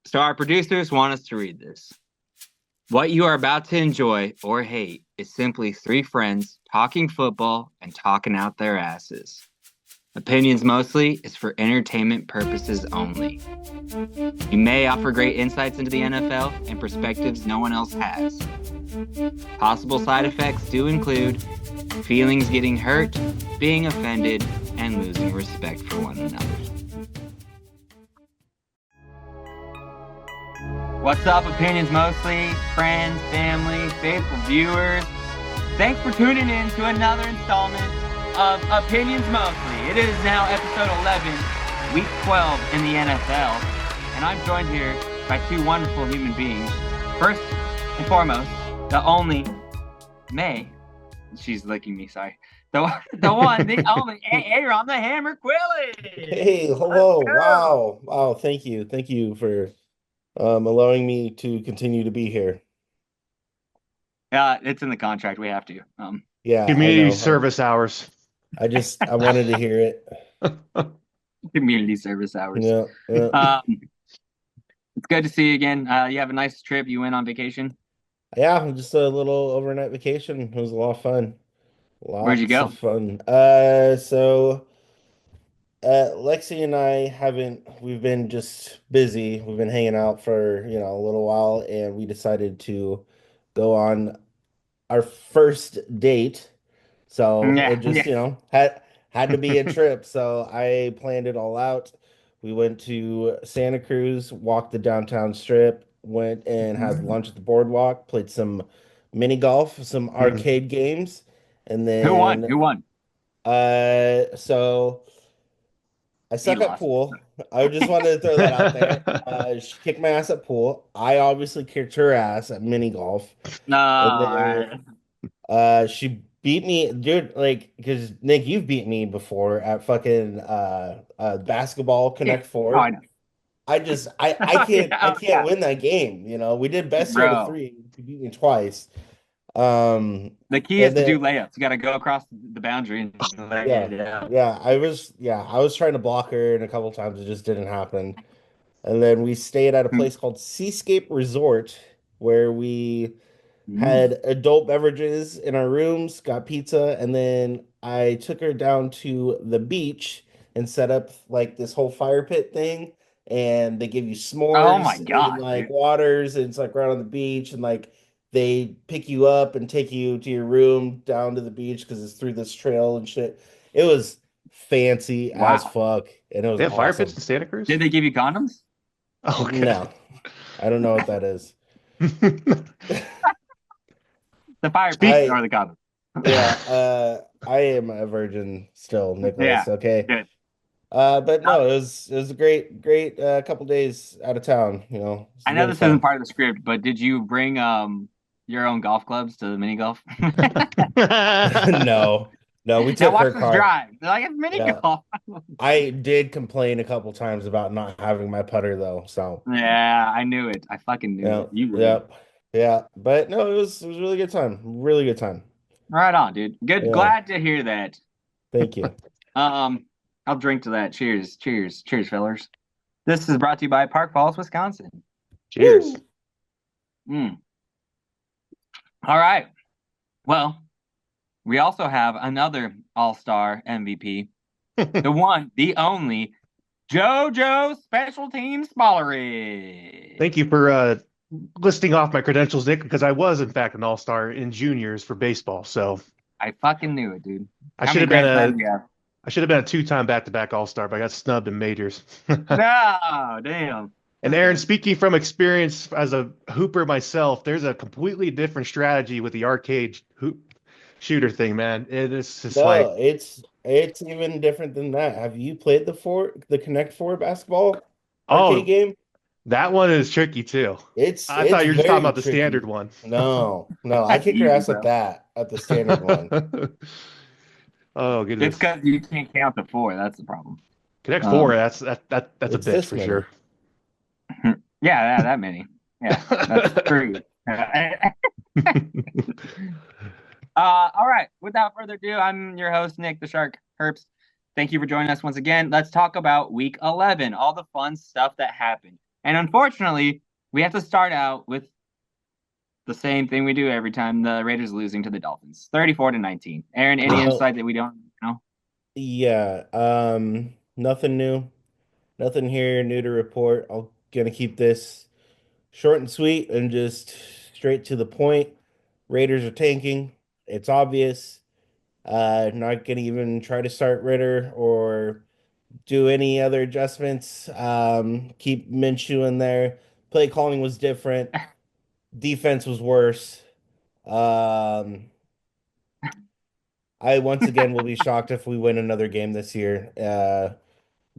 So our producers want us to read this. What you are about to enjoy or hate is simply three friends talking football and talking out their asses. Opinions mostly is for entertainment purposes only. We may offer great insights into the NFL and perspectives no one else has. Possible side effects do include feelings getting hurt, being offended, and losing respect for one another. What's up, Opinions Mostly, friends, family, faithful viewers? Thanks for tuning in to another installment of Opinions Mostly. It is now episode 11, week 12 in the NFL, and I'm joined here by two wonderful human beings. First and foremost, the only May. She's licking me, sorry. The one, the only Aaron the Hammer Quilly. Hey, hello. Wow. Wow. Thank you. Thank you for allowing me to continue to be here. It's in the contract. We have to. Yeah, I Community know. service hours. I wanted to hear it. Community service hours. Yeah, yeah. It's good to see you again. You have a nice trip. You went on vacation. Yeah, just a little overnight vacation. It was a lot of fun. Where'd you Lots of go? fun. Lexi and I we've been just busy. We've been hanging out for, a little while, and we decided to go on our first date. So it Yeah, just, yeah. had to be a trip. So I planned it all out. We went to Santa Cruz, walked the downtown strip, went and had lunch at the boardwalk, played some mini golf, some arcade games, and Who won? then Who won? so I You suck at lost. pool. I just wanted to throw that out there. She kicked my ass at pool. I obviously kicked her ass at mini golf. And then No. she beat me, dude, like, because Nick, you've beat me before at fucking basketball Yeah. Connect Oh, I Four. know. I Yeah, oh, can't yeah. win that game. We did best out of Bro. three. She beat me twice. Um, The key is and to then do layups. You got to go across the boundary and lay yeah, it out. I was trying to block her, and a couple times it just didn't happen. And then we stayed at a place called Seascape Resort, where we Mm. had adult beverages in our rooms, got pizza, and then I took her down to the beach and set up like this whole fire pit thing. And they give you Oh my s'mores in God, like dude. waters, and it's like right on the beach, and like they pick you up and take you to your room down to the beach because it's through this trail and shit. It was fancy as Wow. fuck, and it was They have fire pits awesome. in Santa Cruz? Did they give you condoms? Okay. No, I don't know what that is. The fire pits Speak. I or the condoms? Yeah, I am a virgin still, Yeah. Nicholas. Okay. Good. But no, it was a great couple days out of town, It's I know been this isn't fun. part of the script, but did you bring your own golf clubs to the mini golf? No. No, we Now took watch her this car. drive. They're like it's mini Yeah. golf. I did complain a couple times about not having my putter though. So, Yeah, I knew it. I fucking knew yeah. it. You would. Yep. Yeah. But no, it was a really good time. Really good time. Right on, dude. Good. Yeah. Glad to hear that. Thank you. Um, I'll drink to that. Cheers, cheers, cheers, fellers. This is brought to you by Park Falls, Wisconsin. Cheers. Woo! Mm. All right. Well, we also have another All-Star MVP, the one, the only, JoJo Special Teams Spallery. Thank you for listing off my credentials, Nick, because I was, in fact, an all-star in juniors for baseball. So I fucking knew it, dude. I How should many have been grand slams a do you have? I should have been a two-time back-to-back all-star, but I got snubbed in majors. No, damn. And Aaron, speaking from experience as a hooper myself, there's a completely different strategy with the arcade hoop shooter thing, man. It is just like, No, it's even different than that. Have you played the Connect Four basketball arcade oh, game? that one is tricky too. It's I thought it's you were just talking very about the standard tricky. one. No, no, I That's kick her easy, ass bro. at the standard one. Oh It's goodness. because you can't count to four. That's the problem. Connect Four, Um, that's a It's bitch this for many. sure. yeah, that many. Yeah, that's three. All right. Without further ado, I'm your host, Nick the Shark Herps. Thank you for joining us once again. Let's talk about week 11, all the fun stuff that happened. And unfortunately, we have to start out with the same thing we do every time the Raiders losing to the Dolphins, 34-19. Aaron, any Well, insight that we don't know? yeah. Nothing new. Nothing here new to report. I'm gonna keep this short and sweet and just straight to the point. Raiders are tanking. It's obvious. Not gonna even try to start Ritter or do any other adjustments. Keep Minshew in there. Play calling was different. Defense was worse. Um, I once again will be shocked if we win another game this year.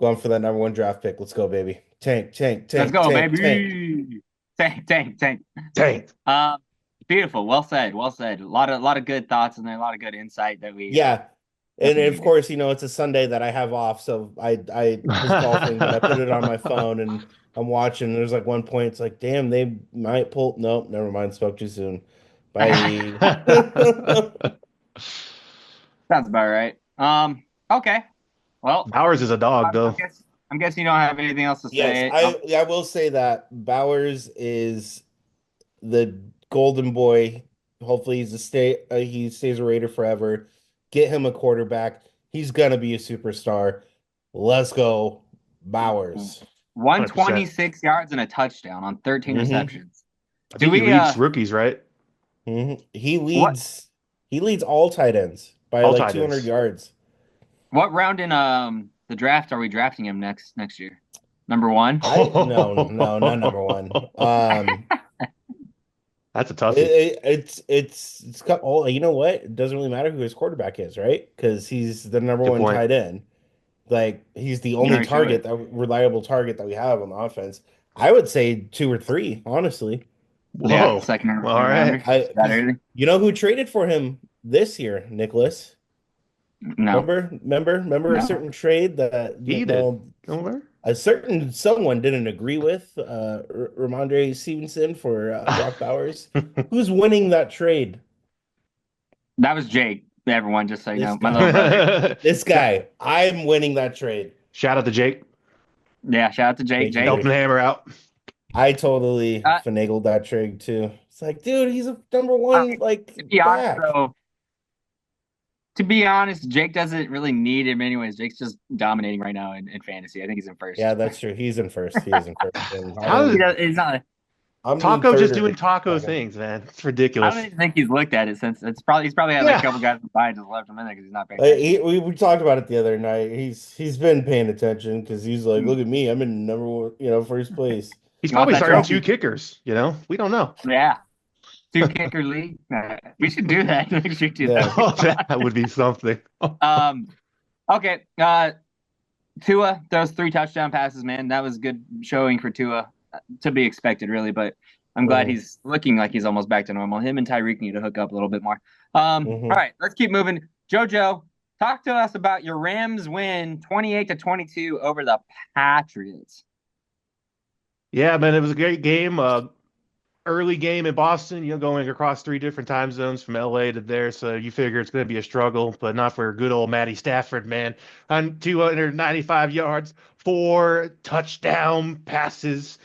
Going for that number one draft pick. Let's go, baby. Tank, tank, Let's tank, go, tank, tank. baby. Tank, tank, tank. Dang. Beautiful. Well said. Well said. A lot of good thoughts in there. A lot of good insight that we Yeah. that And we of needed. course, it's a Sunday that I have off, so I was golfing, but I put it on my phone and I'm watching. There's like one point, it's like, damn, they might pull. Nope, never mind. Spoke too soon. Bye. Sounds about right. Okay. Well, Bowers is a dog, I'm though. guess I'm guessing you don't have anything else to Yes, say. I will say that Bowers is the golden boy. Hopefully, he stays a Raider forever. Get him a quarterback. He's gonna be a superstar. Let's go, Bowers. 100%. 126 yards and a touchdown on 13 Hmm receptions. I Do think he we leads rookies, right? He what leads all tight ends by All like tight 200 ends. yards. what round in the draft are we drafting him next year? Number one? I no, not number one. That's a toughie. It's got all, you know what? It doesn't really matter who his quarterback is, right? Because he's the number Good one point. tight end. Like he's the only Very true. reliable target that we have on the offense. I would say two or three, honestly. Yeah, Whoa. second or All third rounder. right. I That because early? you know who traded for him this year, Nicholas? No, Remember a no. certain trade that He did. well, Over. a certain someone didn't agree with Ramondre Stevenson for Brock Bowers. Who's winning that trade? That was Jake. Everyone, just so you This know, my little guy. brother. This guy. I'm winning that trade. Shout out to Jake. Yeah, shout out to Jake. Thank you, Jake. Helping the Jake. hammer out. I totally Uh, finagled that trade too. It's like, dude, he's a number uh, one like to be honest, back. though, to be honest, Jake doesn't really need him anyways. Jake's just dominating right now in fantasy. I think he's in Yeah, first. that's true. He's in first. He is in first. And How did He's not. I'm in Taco third just or doing taco second. things, man? It's I ridiculous. don't even think he's looked at it since he's probably had like a Yeah. couple guys behind just left him in there because he's not paying attention. We talked about it the other night. He's been paying attention because he's like, Hmm. look at me, I'm in number one, first place. He's You want probably that starting two trophy? kickers, you know? We don't know. Yeah, two kicker league. We should do that next year too. That'd Yeah. be Oh, fun. that would be something. Um, okay. Tua, those 3 touchdown passes, man. That was good showing for Tua. To be expected, really. But I'm glad Mhm. he's looking like he's almost back to normal. Him and Tyreek need to hook up a little bit more. All Mhm. right, let's keep moving. JoJo, talk to us about your Rams win 28-22 over the Patriots. Yeah, man, it was a great game. Early game in Boston, going across three different time zones from LA to there. So you figure it's going to be a struggle, but not for good old Matty Stafford, man. On 295 yards, 4 touchdown passes.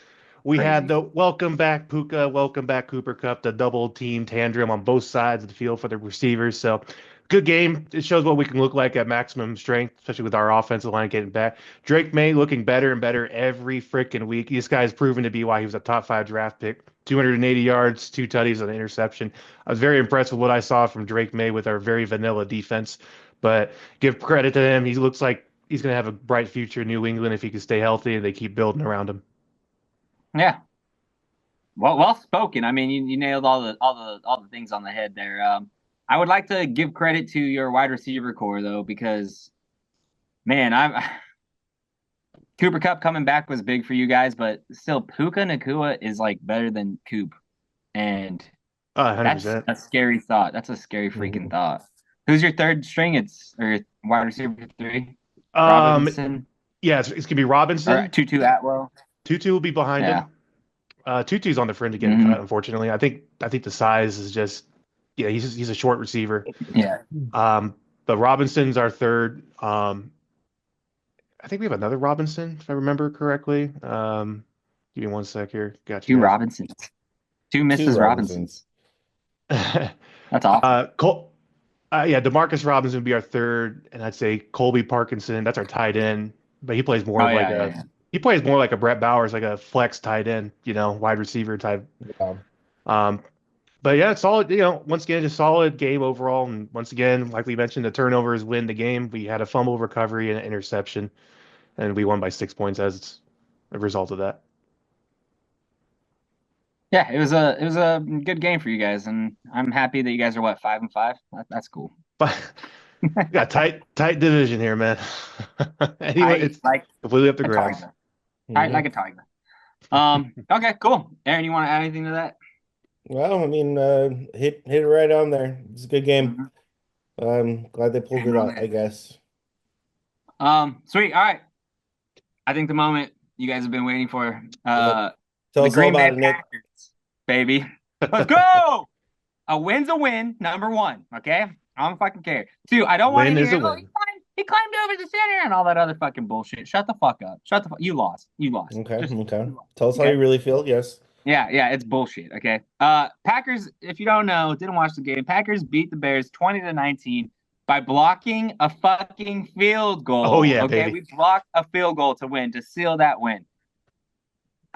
We had Crazy. the welcome back Puka, welcome back Cooper Cup, the double team tandem on both sides of the field for the receivers. So good game. It shows what we can look like at maximum strength, especially with our offensive line getting back. Drake May looking better and better every freaking week. This guy's proven to be why he was a top 5 draft pick. 280 yards, 2 tutties, and an interception. I was very impressed with what I saw from Drake May with our very vanilla defense. But give credit to him. He looks like he's going to have a bright future in New England if he can stay healthy and they keep building around him. Yeah. Well spoken. I mean, you nailed all the things on the head there. I would like to give credit to your wide receiver core though, because man, I'm Cooper Cup coming back was big for you guys, but still Puka Nakua is like better than Coop. And that's 100%. a scary thought. That's a scary freaking Mhm. thought. Who's your third string? Or wide receiver three? Um, Robinson yeah, it's gonna be or Robinson. Tutu Atwell? Tutu will be behind Yeah. him. Tutu's on the fringe of getting cut, Hmm. unfortunately. I think the size is just yeah, he's a short receiver. Yeah. Um, but Robinson's our third. I think we have another Robinson, if I remember correctly. Give me one sec here. Got Two you guys. Robinsons. Two Two Mrs. Robinsons. Robinsons. That's awful. Cole, yeah, Demarcus Robinson would be our third, and I'd say Colby Parkinson. That's our tight end, but he plays more Oh of like yeah, a yeah, he plays more like a Brett Bowers, like a flex tight end, wide receiver type. Yeah. Um, but yeah, it's solid. Once again, just solid game overall. And once again, like we mentioned, the turnovers win the game. We had a fumble recovery and an interception, and we won by 6 points as a result of that. yeah. It was a good game for you guys, and I'm happy that you guys are what 5-5. That's cool. But we got tight division here, man. Anyway, I it's like completely up to a grabs. tiger. I Mhm. like a tiger. Okay, cool. Aaron, you want to add anything to that? Well, I mean, hit it right on there. It's a good game. Mhm. I'm glad they pulled it out, I guess. Sweet. All right. I think the moment you guys have been waiting for. Yep. Tell The us all Green Bay about it, Nick. Packers, baby. Let's go. A win's a win, number one. Okay, I don't fucking care. Two, I don't want to Win is hear. a Oh, win. he climbed over the center and all that other fucking bullshit. Shut the fuck up. Shut the fuck. You lost. You lost. Okay, Just okay. you lost. Tell us how Okay. you really feel. Yes. Yeah, yeah, it's bullshit. Okay. Packers. If you don't know, didn't watch the game. Packers beat the Bears 20-19 by blocking a fucking field Oh goal. yeah, Okay, baby. we blocked a field goal to win to seal that win.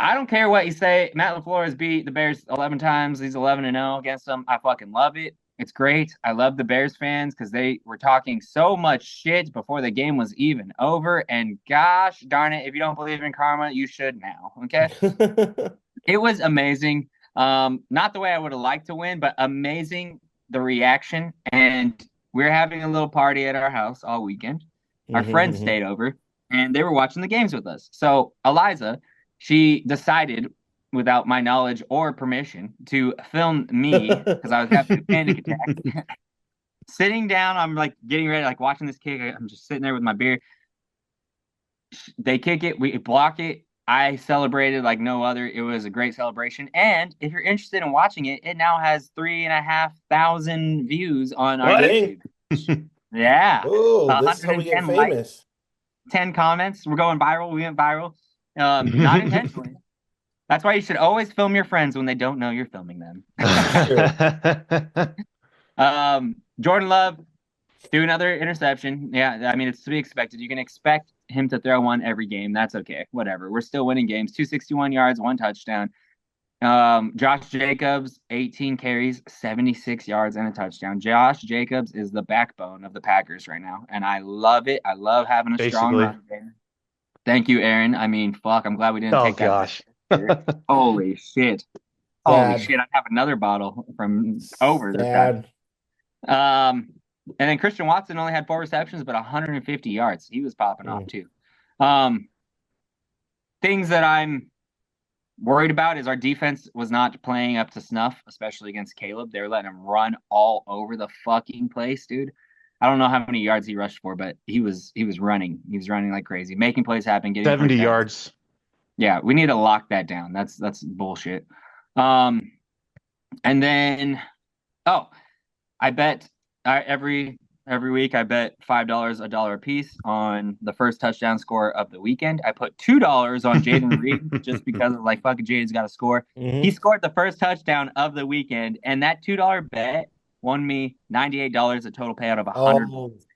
I don't care what you say. Matt LaFleur has beat the Bears 11 times. He's 11-0 against them. I fucking love it. It's great. I love the Bears fans because they were talking so much shit before the game was even over. And gosh darn it, if you don't believe in karma, you should now. Okay. It was amazing. Not the way I would have liked to win, but amazing the reaction. And we're having a little party at our house all weekend. Our friends Mhm. stayed over and they were watching the games with us. So Eliza, she decided, without my knowledge or permission, to film me because I was having a panic attack. Sitting down, I'm like getting ready, like watching this kick. I'm just sitting there with my beer. They kick it, we block it. I celebrated like no other. It was a great celebration. And if you're interested in watching it, it now has 3,500 views on our What? Dang. YouTube. Yeah. Oh, this is how we get 110 likes, famous. 10 comments. We're going viral. We went viral. Not intentionally. That's why you should always film your friends when they don't know you're filming them. Jordan Love, do another interception. Yeah, I mean, it's to be expected. You can expect him to throw one every game. That's okay. Whatever. We're still winning games. 261 yards, one touchdown. Josh Jacobs, 18 carries, 76 yards, and a touchdown. Josh Jacobs is the backbone of the Packers right now, and I love it. I love having a strong Basically. run game. Thank you, Aaron. I mean, fuck, I'm glad we didn't Oh take that gosh. back. Holy shit. Holy Sad. shit, I have another bottle from over this time. Sad. And then Christian Watson only had 4 receptions, but 150 yards. He was popping off Mm. too. Things that I'm worried about is our defense was not playing up to snuff, especially against Caleb. They were letting him run all over the fucking place, dude. I don't know how many yards he rushed for, but he was running. He was running like crazy, making plays happen, getting 70 first downs. yards. Yeah, we need to lock that down. That's bullshit. And then I bet every week I bet $5, $1 a piece on the first touchdown score of the weekend. I put $2 on Jaden Reed just because of like fucking Jaden's got to score. Mhm. He scored the first touchdown of the weekend, and that $2 bet won me $98, a total payout of 100. Oh, It was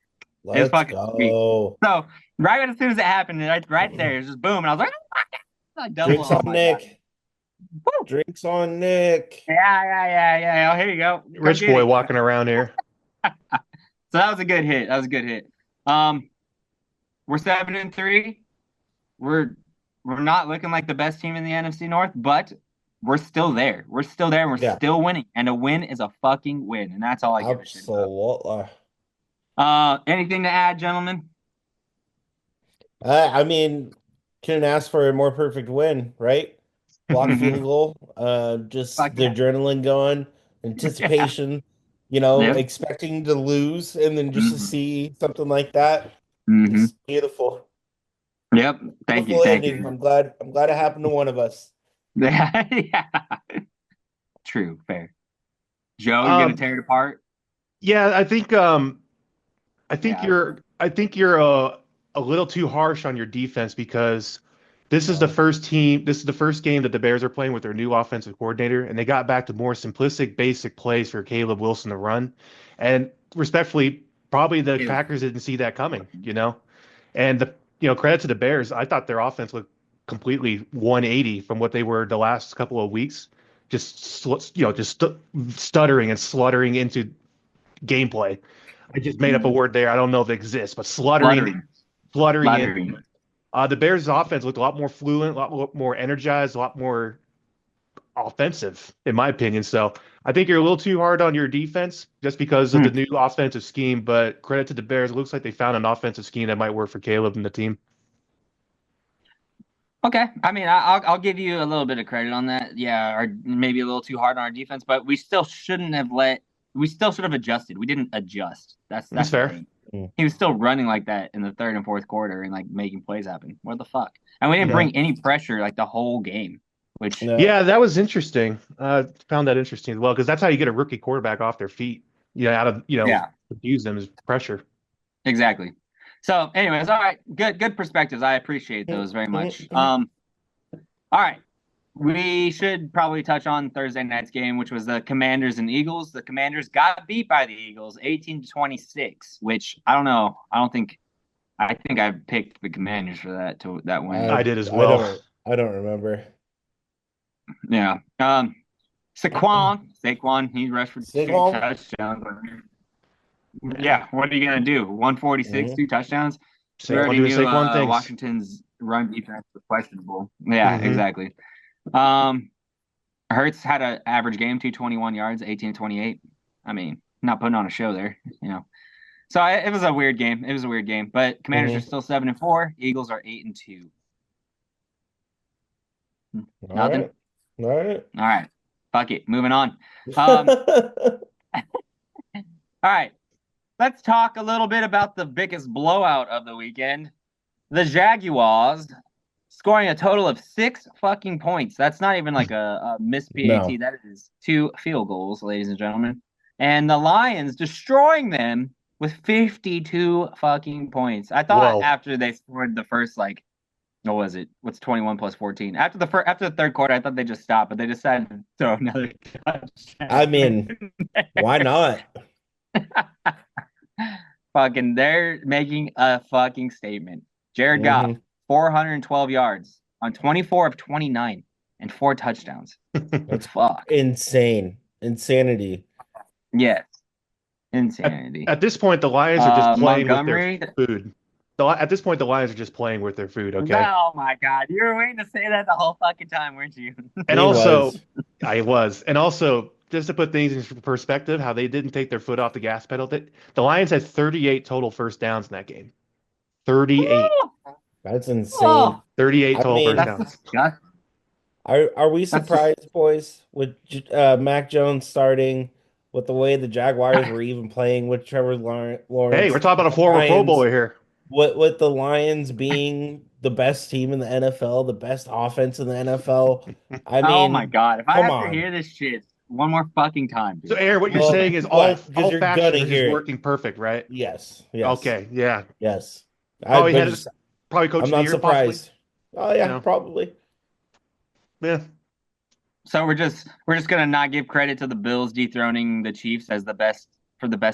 let's fucking sweet. go. So right as soon as it happened, right there, it was just boom, and I was like, oh my God. Like double. Drinks Oh on my Nick. God. Woo. Drinks on Nick. Yeah. Oh, here you go. Come Rich get boy it. walking around here. So that was a good hit. We're 7-3. We're not looking like the best team in the NFC North, but we're still there. We're still there, and we're Yeah. still winning. And a win is a fucking win, and that's all I give a shit Absolutely. about. Anything to add, gentlemen? I mean, couldn't ask for a more perfect win, right? Block field goal. Just Fuck the yeah. adrenaline going, anticipation, Yep. expecting to lose, and then just to Mhm. see something like that. Mhm. It's beautiful. Yep. Thank you. Beautiful Thank ending. you. I'm glad it happened to one of us. Yeah. True. Fair. Joe, you gonna tear it apart? Yeah, I think Yeah. you're a little too harsh on your defense because This is the first team. This is the first game that the Bears are playing with their new offensive coordinator, and they got back to more simplistic, basic plays for Caleb Wilson to run. And respectfully, probably the Ew. Packers didn't see that coming, you know. And credit to the Bears. I thought their offense looked completely 180 from what they were the last couple of weeks. Just stuttering and sluttering into gameplay. I just made up a word there. I don't know if it exists, but Fluttering. fluttering in. Fluttering. The Bears' offense looked a lot more fluent, a lot more energized, a lot more offensive, in my opinion. So I think you're a little too hard on your defense just because of Hmm. the new offensive scheme. But credit to the Bears. It looks like they found an offensive scheme that might work for Caleb and the team. Okay, I mean, I'll give you a little bit of credit on that. Yeah, or maybe a little too hard on our defense, but we still shouldn't have let. We still should have adjusted. We didn't adjust. That's That's the fair. thing. Mm. He was still running like that in the third and fourth quarter and like making plays happen. What the fuck? And we didn't Yeah. bring any pressure like the whole game, which No. Yeah, that was interesting. Found that interesting as well because that's how you get a rookie quarterback off their feet. Out of yeah, use them as pressure. exactly. So, anyways, all right, good perspectives. I appreciate those very much. All right. We should probably touch on Thursday night's game, which was the Commanders and Eagles. The Commanders got beat by the Eagles 18-26, which I don't know. I think I picked the Commanders for that win. I did as well. I don't remember. Yeah. Saquon, he rushed for 2 Saquon? touchdowns. Yeah, what are you gonna do? 146, 2 touchdowns. We Saquon already doing knew Saquon things. Washington's run defense was questionable. Yeah, Mhm. exactly. Hurts had an average game, 221 yards, 18-28. I mean, not putting on a show there, So it was a weird game. It was a weird game, but Commanders are still 7-4. Eagles are 8-2. All Nothing. right. All right. All right. Fuck it. Moving on. All right. Let's talk a little bit about the biggest blowout of the weekend. The Jaguars scoring a total of 6 fucking points. That's not even like a missed PAT. No. That is 2 field goals, ladies and gentlemen. And the Lions destroying them with 52 fucking points. I thought Whoa. after they scored the first, like, what was it? What's 21 plus 14? After the third quarter, I thought they just stopped, but they decided to throw another touchdown. I mean, why not? Fucking, they're making a fucking statement. Jared Goff, 412 yards on 24 of 29 and 4 touchdowns. That's Fuck. insane. Insanity. Yes. Insanity. At this point, the Lions are just playing Montgomery. with their food. At this point, the Lions are just playing with their food. Okay. Oh my God, you were waiting to say that the whole fucking time, weren't you? And He also, was. I was. And also, just to put things in perspective, how they didn't take their foot off the gas pedal. The Lions had 38 total first downs in that game. 38. That's insane. Oh, 38 total mean, first that's downs. disgusting. Are we surprised, boys, with Mac Jones starting, with the way the Jaguars were even playing with Trevor Lawrence? Hey, we're talking about a former Pro Bowler here. With the Lions being the best team in the NFL, the best offense in the NFL. I mean, Oh my God, if I come have on. to hear this shit one more fucking time, dude. So, Aaron, what you're Well, saying is what? all You're factions gonna are just hear it. working perfect, right? Yes. Yes. Okay, yeah. Yes. Probably I'm coach of the not year, surprised. possibly. Oh yeah, No. probably. Yeah. So we're just gonna not give credit to the Bills dethroning the Chiefs as the best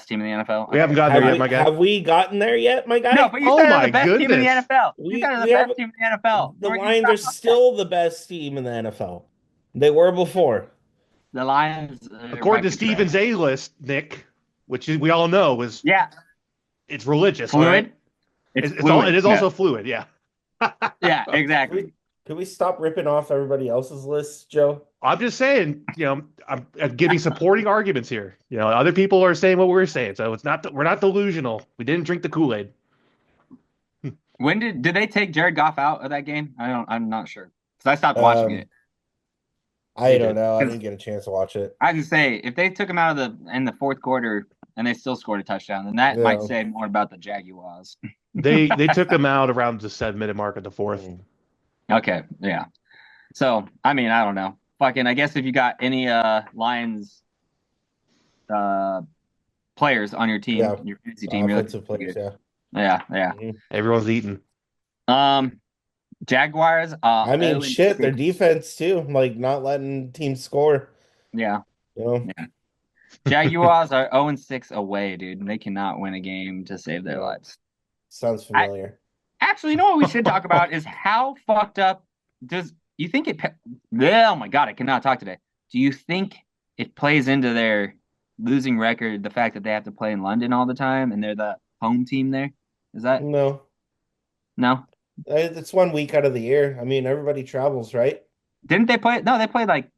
team in the NFL. We haven't gotten there yet, my guy. Have we gotten there yet, my guy? No, but you Oh said they're my the best team in the goodness. NFL. We- You said they're we the have- best team in the NFL. The Where you Lions are stop? still the best team in the NFL. They were before. The Lions. According to Steven's A list, Nick, which we all know is it's religious, fluid. right? It's It fluid. is also fluid, yeah. Yeah, exactly. Can we stop ripping off everybody else's lists, Joe? I'm just saying, I'm giving supporting arguments here. Other people are saying what we're saying, so we're not delusional. We didn't drink the Kool-Aid. When did they take Jared Goff out of that game? I'm not sure because I stopped watching it. I don't know. I didn't get a chance to watch it. I can say if they took him out of in the fourth quarter and they still scored a touchdown, then that might say more about the Jaguars. They took him out around the 7-minute mark of the fourth. Okay, yeah. So I mean, I don't know. Fucking, I guess if you got any Lions players on your team, your fantasy team, offensive players, yeah. Everyone's eating. Jaguars I mean, 0 and shit, their 6. defense too, like not letting teams score. Yeah. You know, Yeah. Jaguars are 0 and 6 away, dude. They cannot win a game to save their yeah, lives. sounds I familiar. actually, you know what we should talk about is how fucked up does you think it oh my God, I cannot talk today. Do you think it plays into their losing record, the fact that they have to play in London all the time and they're the home team there? Is that No, no? it's 1 week out of the year. I mean, everybody travels, right? Didn't they play? No, they played like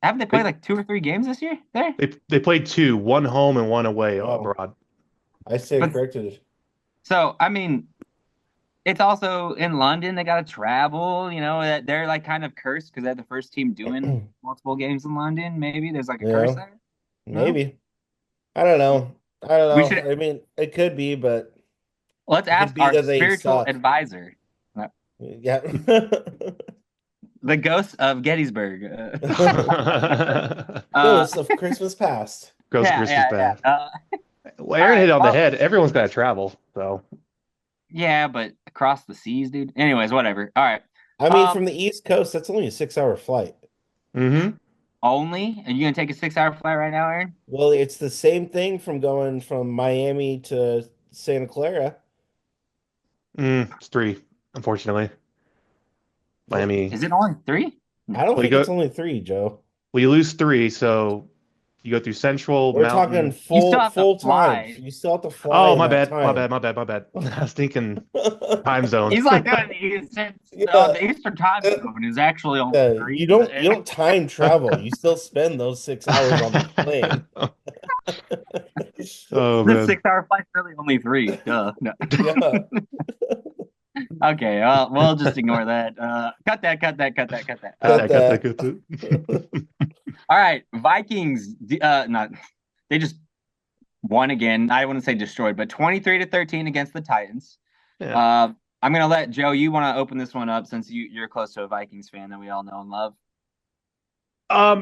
haven't they played They like 2 or 3 games this year there? they played two, one home and one away Oh, abroad. I stand But corrected. so I mean, it's also in London. They got to travel. You know that they're like kind of cursed because they're the first team doing multiple games in London. Maybe there's like a curse Yeah, there. No, maybe. I don't know. I don't we should know. I mean, it could be, but let's it could ask be our that they spiritual suck. advisor, Yeah. the ghost of Gettysburg. Ghosts of Christmas past. Gross Yeah, Christmas yeah, yeah. bad. Well, All Aaron hit right. it on the Well, head. Everyone's got to travel, so. yeah, but across the seas, dude. Anyways, whatever. All right. I mean, Um, from the East Coast, that's only a 6 hour flight. Hmm. only. Are you gonna take a 6 hour flight right now, Aaron? Well, it's the same thing from going from Miami to Santa Clara. It's three, unfortunately. Miami. Is it only 3? I don't Well, you think it's go. only three, Joe. Well, you lose three, so you go through Central, We're talking Mountain. You still have to full time. fly. You still have to fly Oh, in my that bad, my bad, time. my bad, my bad. I was thinking time zone. He's like doing the Eastern. Oh, Yeah, the Eastern time uh, zone is actually only 3. you don't time travel. You still spend those 6 hours on the plane. Oh The man. 6 hour flight's really only 3. Duh. No. Yeah. Okay, we'll just ignore that. Cut that, cut that, cut that, cut that. Got Got that, got that, that. got that. All right, Vikings. Not they just won again. I wouldn't say destroyed, but 23-13 against the Titans. Yeah. I'm gonna let Joe. You want to open this one up since you're close to a Vikings fan that we all know and love.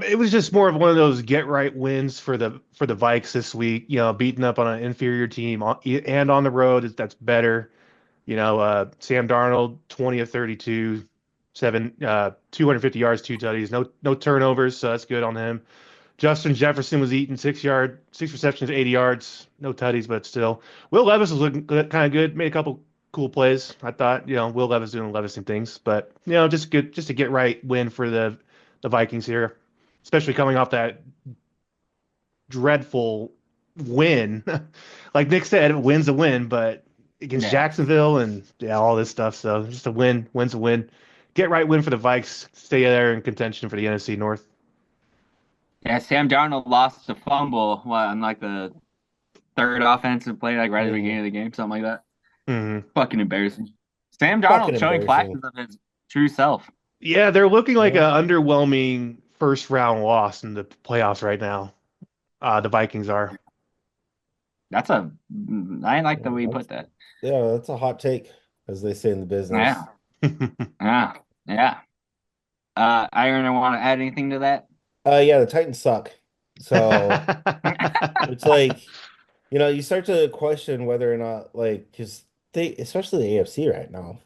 It was just more of one of those get right wins for the Vikes this week. You know, beating up on an inferior team and on the road that's better. You know, Sam Darnold, 20 of 32, 250 yards, two tutties, no turnovers, so that's good on him. Justin Jefferson was eating 6 receptions, 80 yards, no tutties, but still. Will Levis was looking kind of good, made a couple cool plays. I thought, Will Levis doing Levising things, but just good, just a get right win for the Vikings here, especially coming off that dreadful win. Like Nick said, a win's a win, but against Yeah, Jacksonville and all this stuff. So just a win's a win. Get right win for the Vikes. Stay there in contention for the NFC North. yeah. Sam Darnold lost a fumble. What on like the third offensive play, like right at the beginning of the game, something like that. Hmm. Fucking embarrassing. Sam Fucking Darnold showing embarrassing. flashes of his true self. Yeah, they're looking like Yeah. an underwhelming first round loss in the playoffs right now. The Vikings are. That's a. I like the way you That's, put that. yeah, that's a hot take, as they say in the business. Yeah, yeah, yeah. Iron, I want to add anything to that? Yeah, the Titans suck. So it's like, you start to question whether or not, like, because especially the AFC right now.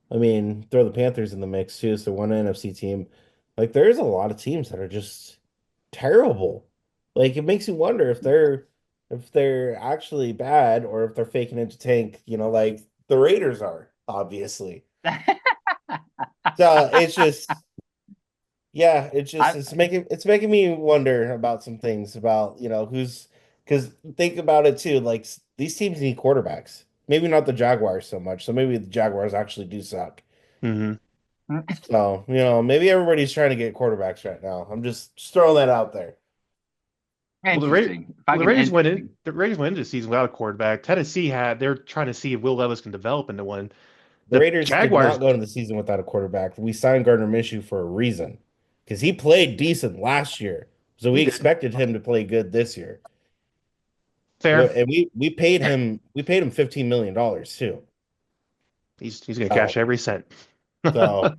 I mean, throw the Panthers in the mix too, so one NFC team. Like, there's a lot of teams that are just terrible. Like, it makes you wonder if they're actually bad or if they're faking it to tank, like the Raiders are, obviously. So it's just, yeah, I, it's making me wonder about some things about, who's because think about it too, like these teams need quarterbacks. Maybe not the Jaguars so much. So maybe the Jaguars actually do suck. Hmm. So, maybe everybody's trying to get quarterbacks right now. I'm just throwing that out there. Well, interesting. the Raiders went in. Interesting. The Raiders went into the season without a quarterback. They're trying to see if Will Levis can develop into one. The The Raiders did Jaguars, not go into the season without a quarterback. We signed Gardner Minshew for a reason because he played decent last year. So we he did expected him to play good this year. fair. And we paid him $15 million too. He's gonna cash So every cent. so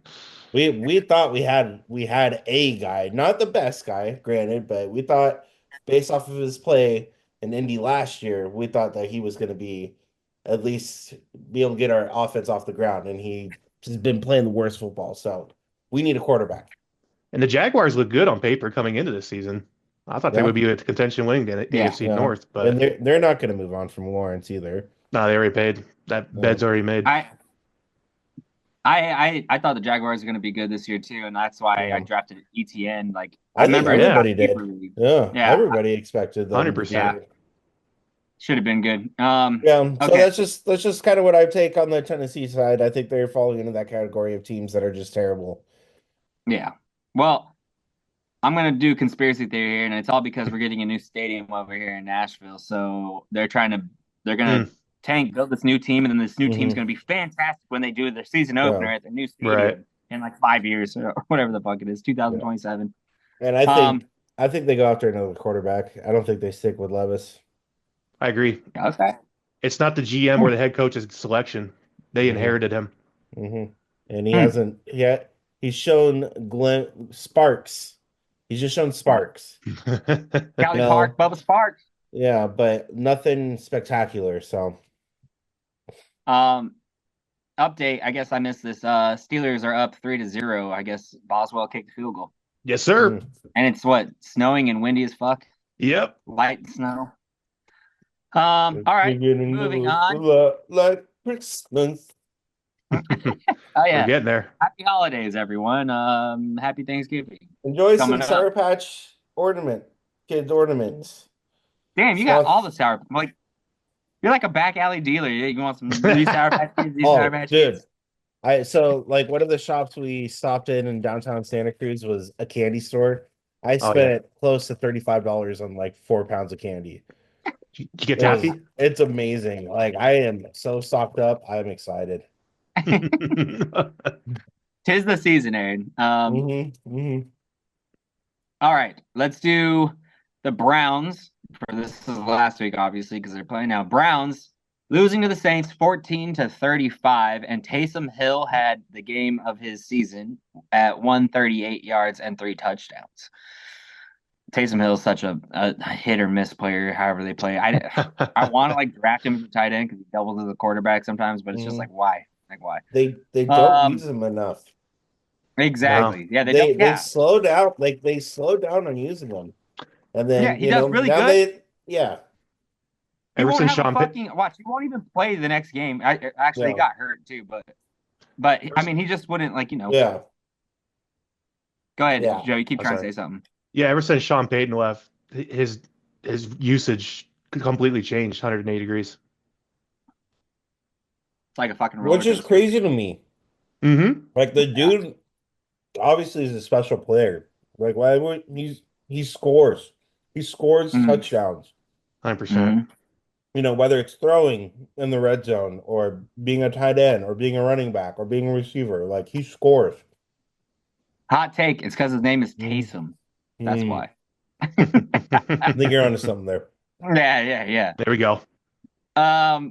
we thought we had a guy, not the best guy, granted, but we thought based off of his play in Indy last year, we thought that he was going to be at least be able to get our offense off the ground, and he has been playing the worst football. So we need a quarterback. And the Jaguars look good on paper coming into this season. I thought they Yeah, would be a contention winning the Yeah. AFC yeah, North, and but they're not going to move on from Lawrence either. no, they already paid. That Yeah. bed's already made. I I thought the Jaguars are going to be good this year too, and that's why I Yeah. drafted ETN. Like I I think remember in Yeah, everybody Keeper did. League. Yeah, Yeah, everybody expected them to 100%. yeah, be. should have been good. Yeah, so Okay, that's just kind of what I take on the Tennessee side. I think they're falling into that category of teams that are just terrible. yeah. Well, I'm gonna do conspiracy theory here, and it's all because we're getting a new stadium over here in Nashville. So they're gonna Mm, build this new team, and then this new team's Hmm. gonna be fantastic when they do their season Yeah, opener at the new right. stadium in like 5 years or whatever the fuck it is, yeah. 2027. And I Um, think I think they go after another quarterback. I don't think they stick with Levis. I agree. okay. It's not the GM or the head coach's selection. They Hmm. inherited him. Hmm. And he Hmm. hasn't yet. He's shown sparks. He's just shown sparks. You Cali know, Park, Bubba Sparks. yeah, but nothing spectacular. So Um, Update. I guess I missed this. Steelers are up 3-0. I guess Boswell kicked the field goal, Yes, sir. mhm. and it's what snowing and windy as fuck, Yep. light snow. It's All right, beginning to moving look a on. lot like Christmas. Oh We're yeah, getting there. happy holidays, everyone. Happy Thanksgiving Enjoy some coming up. Sour Patch kids ornaments. Damn, you got Stuff. all the sour. Like you're like a back alley dealer. You want some these sour patch kids, these sour Oh, patch dude. kids. Like one of the shops we stopped in downtown Santa Cruz was a candy store. I Oh yeah. spent close to $35 on like 4 pounds of candy. Did you get taffy? It's amazing. Like I am so stocked up. I'm excited. Tis the season, Aaron. Hmm. Hmm. All right, let's do the Browns. For this is last week, obviously, because they're playing now. Browns losing to the Saints 14-35, and Taysom Hill had the game of his season at 138 yards and 3 touchdowns. Taysom Hill is such a hit or miss player, however they play. I want to like draft him as a tight end because he doubles as a quarterback sometimes, but it's just like Hmm. why? Like why? They don't use Um, them enough. Like No. exactly. Yeah, they don't. they Yeah, slow down. Like they slow down on using them. And yeah, then, he does really now good. yeah, He Ever won't since have a Sean Pitt, fucking watch. He won't even play the next game. Actually he yeah, got hurt too, but I mean he just wouldn't like yeah, Go ahead, yeah. Joe. You keep I'm trying to sorry. say something. Yeah, ever since Sean Payton left, his usage completely changed 180 degrees. It's like a fucking roller Which is coaster. crazy to me. Mm-hmm. Like the Yeah. dude obviously is a special player. Like why would he scores. He scores Mm-hmm. touchdowns. 100%. Mm-hmm. Whether it's throwing in the red zone or being a tight end or being a running back or being a receiver, like he scores. Hot take. It's because his name is Mm. Taysom. That's Mm. why. I think you're onto something there. Yeah. There we go. All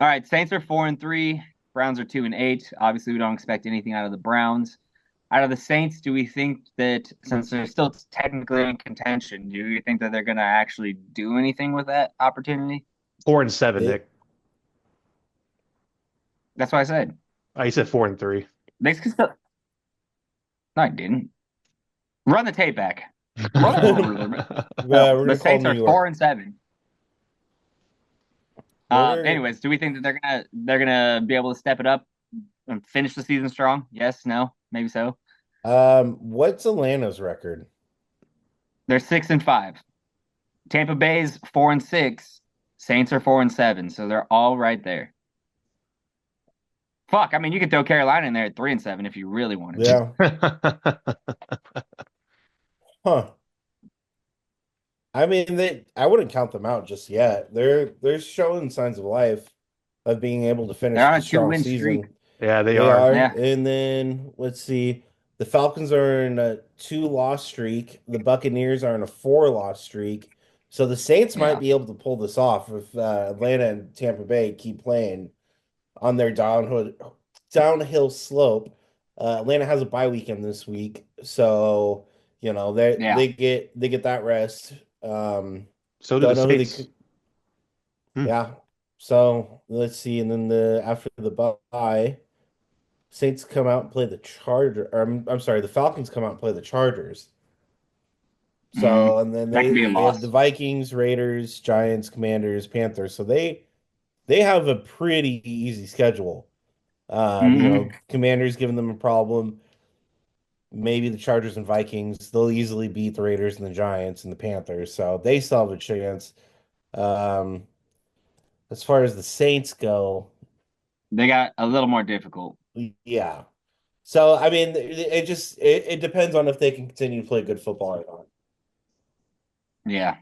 right. Saints are 4-3. Browns are 2-8. Obviously, we don't expect anything out of the Browns. Out of the Saints, do we think that since they're still technically in contention, do you think that they're going to actually do anything with that opportunity? 4-7, They, Nick. That's what I said. Oh, you said 4-3. They could still. No, I didn't. Run the tape back. No, we're the gonna call Saints New are York. 4-7. We're Anyways, do we think that they're gonna be able to step it up and finish the season strong? Yes, no, maybe so. what's Atlanta's record? They're 6-5. Tampa Bay's 4-6. Saints are 4-7. So they're all right there. Fuck, I mean, you could throw Carolina in there at 3-7 if you really wanted to. Yeah. Huh. I mean, I wouldn't count them out just yet. They're showing signs of life of being able to They're finish on the a two strong win streak. season. Yeah, they They are. are. Yeah, And then let's see. The Falcons are in a 2-loss streak. The Buccaneers are in a 4-loss streak. So the Saints might yeah, be able to pull this off if Atlanta and Tampa Bay keep playing on their downhill slope. Atlanta has a bye weekend this week, so they yeah. they get that rest. So do the Don't know who they Saints. could. Hmm. Yeah. So let's see, and then the after the bye, Saints come out and play the Charger. Or, I'm sorry, the Falcons come out and play the Chargers. Mm, So, and then that could be a they have the loss. Vikings, Raiders, Giants, Commanders, Panthers. So they have a pretty easy schedule. Hmm. Commanders giving them a problem. Maybe the Chargers and Vikings, they'll easily beat the Raiders and the Giants and the Panthers. So they still have a chance. Um, as far as the Saints go, They got a little more difficult. yeah. So I mean, it depends on if they can continue to play good football or not. Yeah.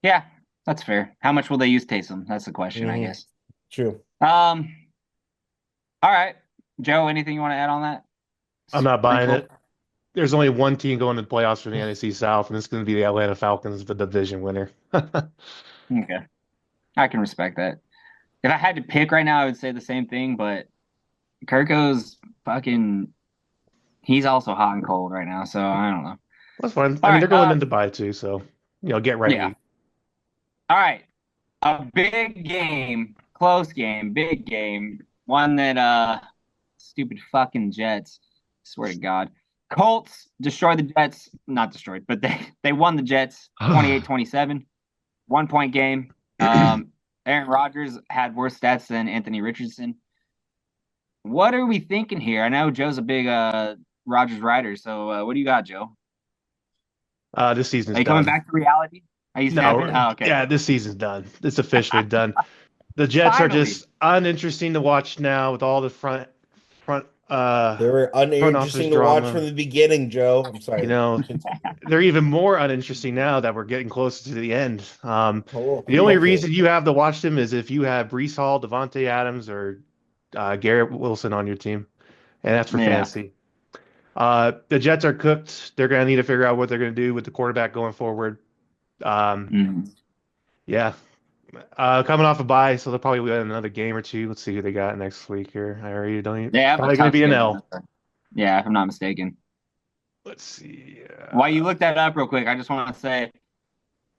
Yeah, that's fair. How much will they use Taysom? That's the question, I Hmm. guess. True. Um, all right. Joe, anything you want to add on that? I'm not buying Sprinkle? it. There's only one team going to the playoffs from the NFC South, and it's going to be the Atlanta Falcons, the division winner. Okay. I can respect that. If I had to pick right now, I would say the same thing, but Kirko's fucking he's also hot and cold right now, so I don't know. That's fine. I All mean, right, they're going into bye too, so get yeah. ready. All right. A big game, close game, big game, one that stupid fucking Jets. Swear to God. Colts destroyed the Jets, not destroyed, but they won the Jets 28-27. 1 point game. Aaron Rodgers had worse stats than Anthony Richardson. What are we thinking here? I know Joe's a big Rodgers rider, so what do you got, Joe? This season's Are you coming done. back to reality? Are you snapping? No, Oh, okay. yeah, this season's done. It's officially done. The Jets are Finally. just uninteresting to watch now with all the front They were front office uninteresting to watch from drama. the beginning, Joe. I'm You sorry. know, Continue. they're even more uninteresting now that we're getting closer to the end. Oh, The only okay. reason you have to watch them is if you have Brees Hall, Devontae Adams, or Garrett Wilson on your team, and that's for Yeah. fantasy. The Jets are cooked. They're going to need to figure out what they're going to do with the quarterback going forward. Um, Mhm. yeah, coming off a bye, so they'll probably win another game or two. Let's see who they got next week here. I already don't. They have a Probably going to tough be an schedule. L. Yeah, if I'm not mistaken. Let's see. While you look that up real quick, I just want to say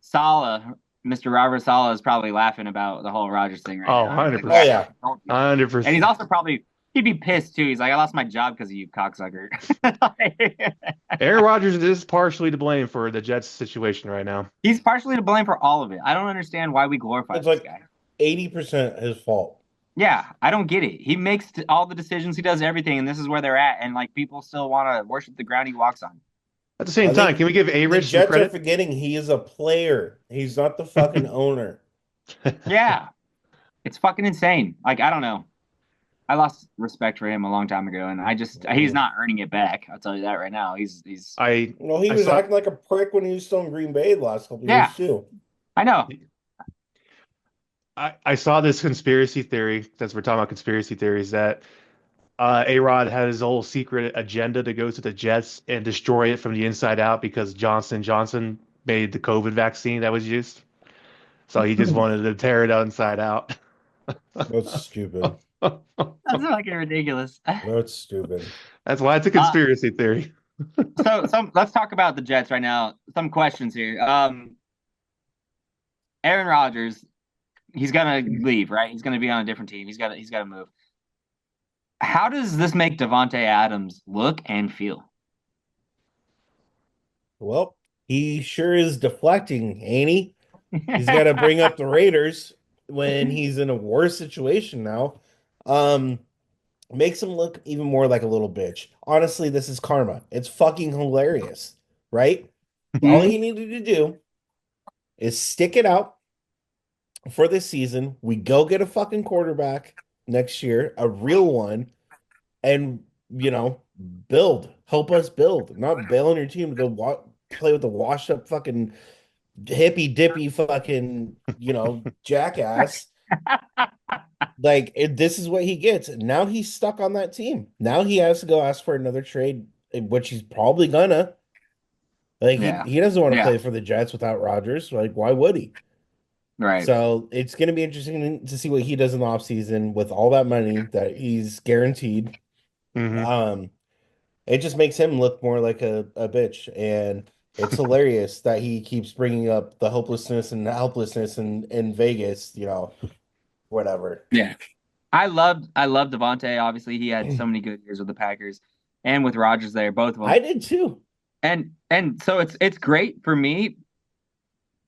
Saleh, Mr. Robert Saleh is probably laughing about the whole Rodgers thing right Oh, now. He's like, look, Oh 100%. yeah. I told you. And he's 100%. also probably he'd be pissed too. He's like, I lost my job because of you, cocksucker. Aaron Rodgers is partially to blame for the Jets situation right now. He's partially to blame for all of it. I don't understand why we glorify It's this like guy. 80% his fault. Yeah, I don't get it. He makes all the decisions, he does everything, and this is where they're at. And like people still want to worship the ground he walks on. At the same I time, think can we give the A-Rich some Jets are credit? forgetting he is a player. He's not the fucking owner. Yeah, it's fucking insane. Like I don't know. I lost respect for him a long time ago, and I just he's Mhm. not earning it back. I'll tell you that right now. He's I Well, he I was saw acting like a prick when he was still in Green Bay the last couple of yeah, years too. I know. I saw this conspiracy theory, since we're talking about conspiracy theories, that A-Rod had his whole secret agenda to go to the Jets and destroy it from the inside out because Johnson made the COVID vaccine that was used. So he just wanted to tear it inside out. That's stupid. That's fucking ridiculous. That's stupid. That's why it's a Uh, conspiracy theory. so let's talk about the Jets right now. Some questions here. Aaron Rodgers, he's gonna leave, right? He's gonna be on a different team. He's got to move. How does this make Devontae Adams look and feel? Well, he sure is deflecting, ain't he? He's got to bring up the Raiders when he's in a worse situation now. Um, Makes him look even more like a little bitch. Honestly, this is karma. It's fucking hilarious, right? All he Mhm. needed to do is stick it out for this season. We go get a fucking quarterback next year, a real one, and build. Help us build. Not bail on your team to go play with the washed up fucking hippy dippy fucking jackass. Like this is what he gets. Now he's stuck on that team. Now he has to go ask for another trade, which he's probably gonna. Like he Yeah. he doesn't want to Yeah. play for the Jets without Rodgers. Like why would he? Right. So it's gonna be interesting to see what he does in the offseason with all that money that he's guaranteed. Hmm. Um, it just makes him look more like a bitch, and it's hilarious that he keeps bringing up the hopelessness and helplessness in Vegas. Whatever. Yeah. I loved Devontae. Obviously, he had so many good years with the Packers and with Rodgers there, both of I them. did too. And so it's great for me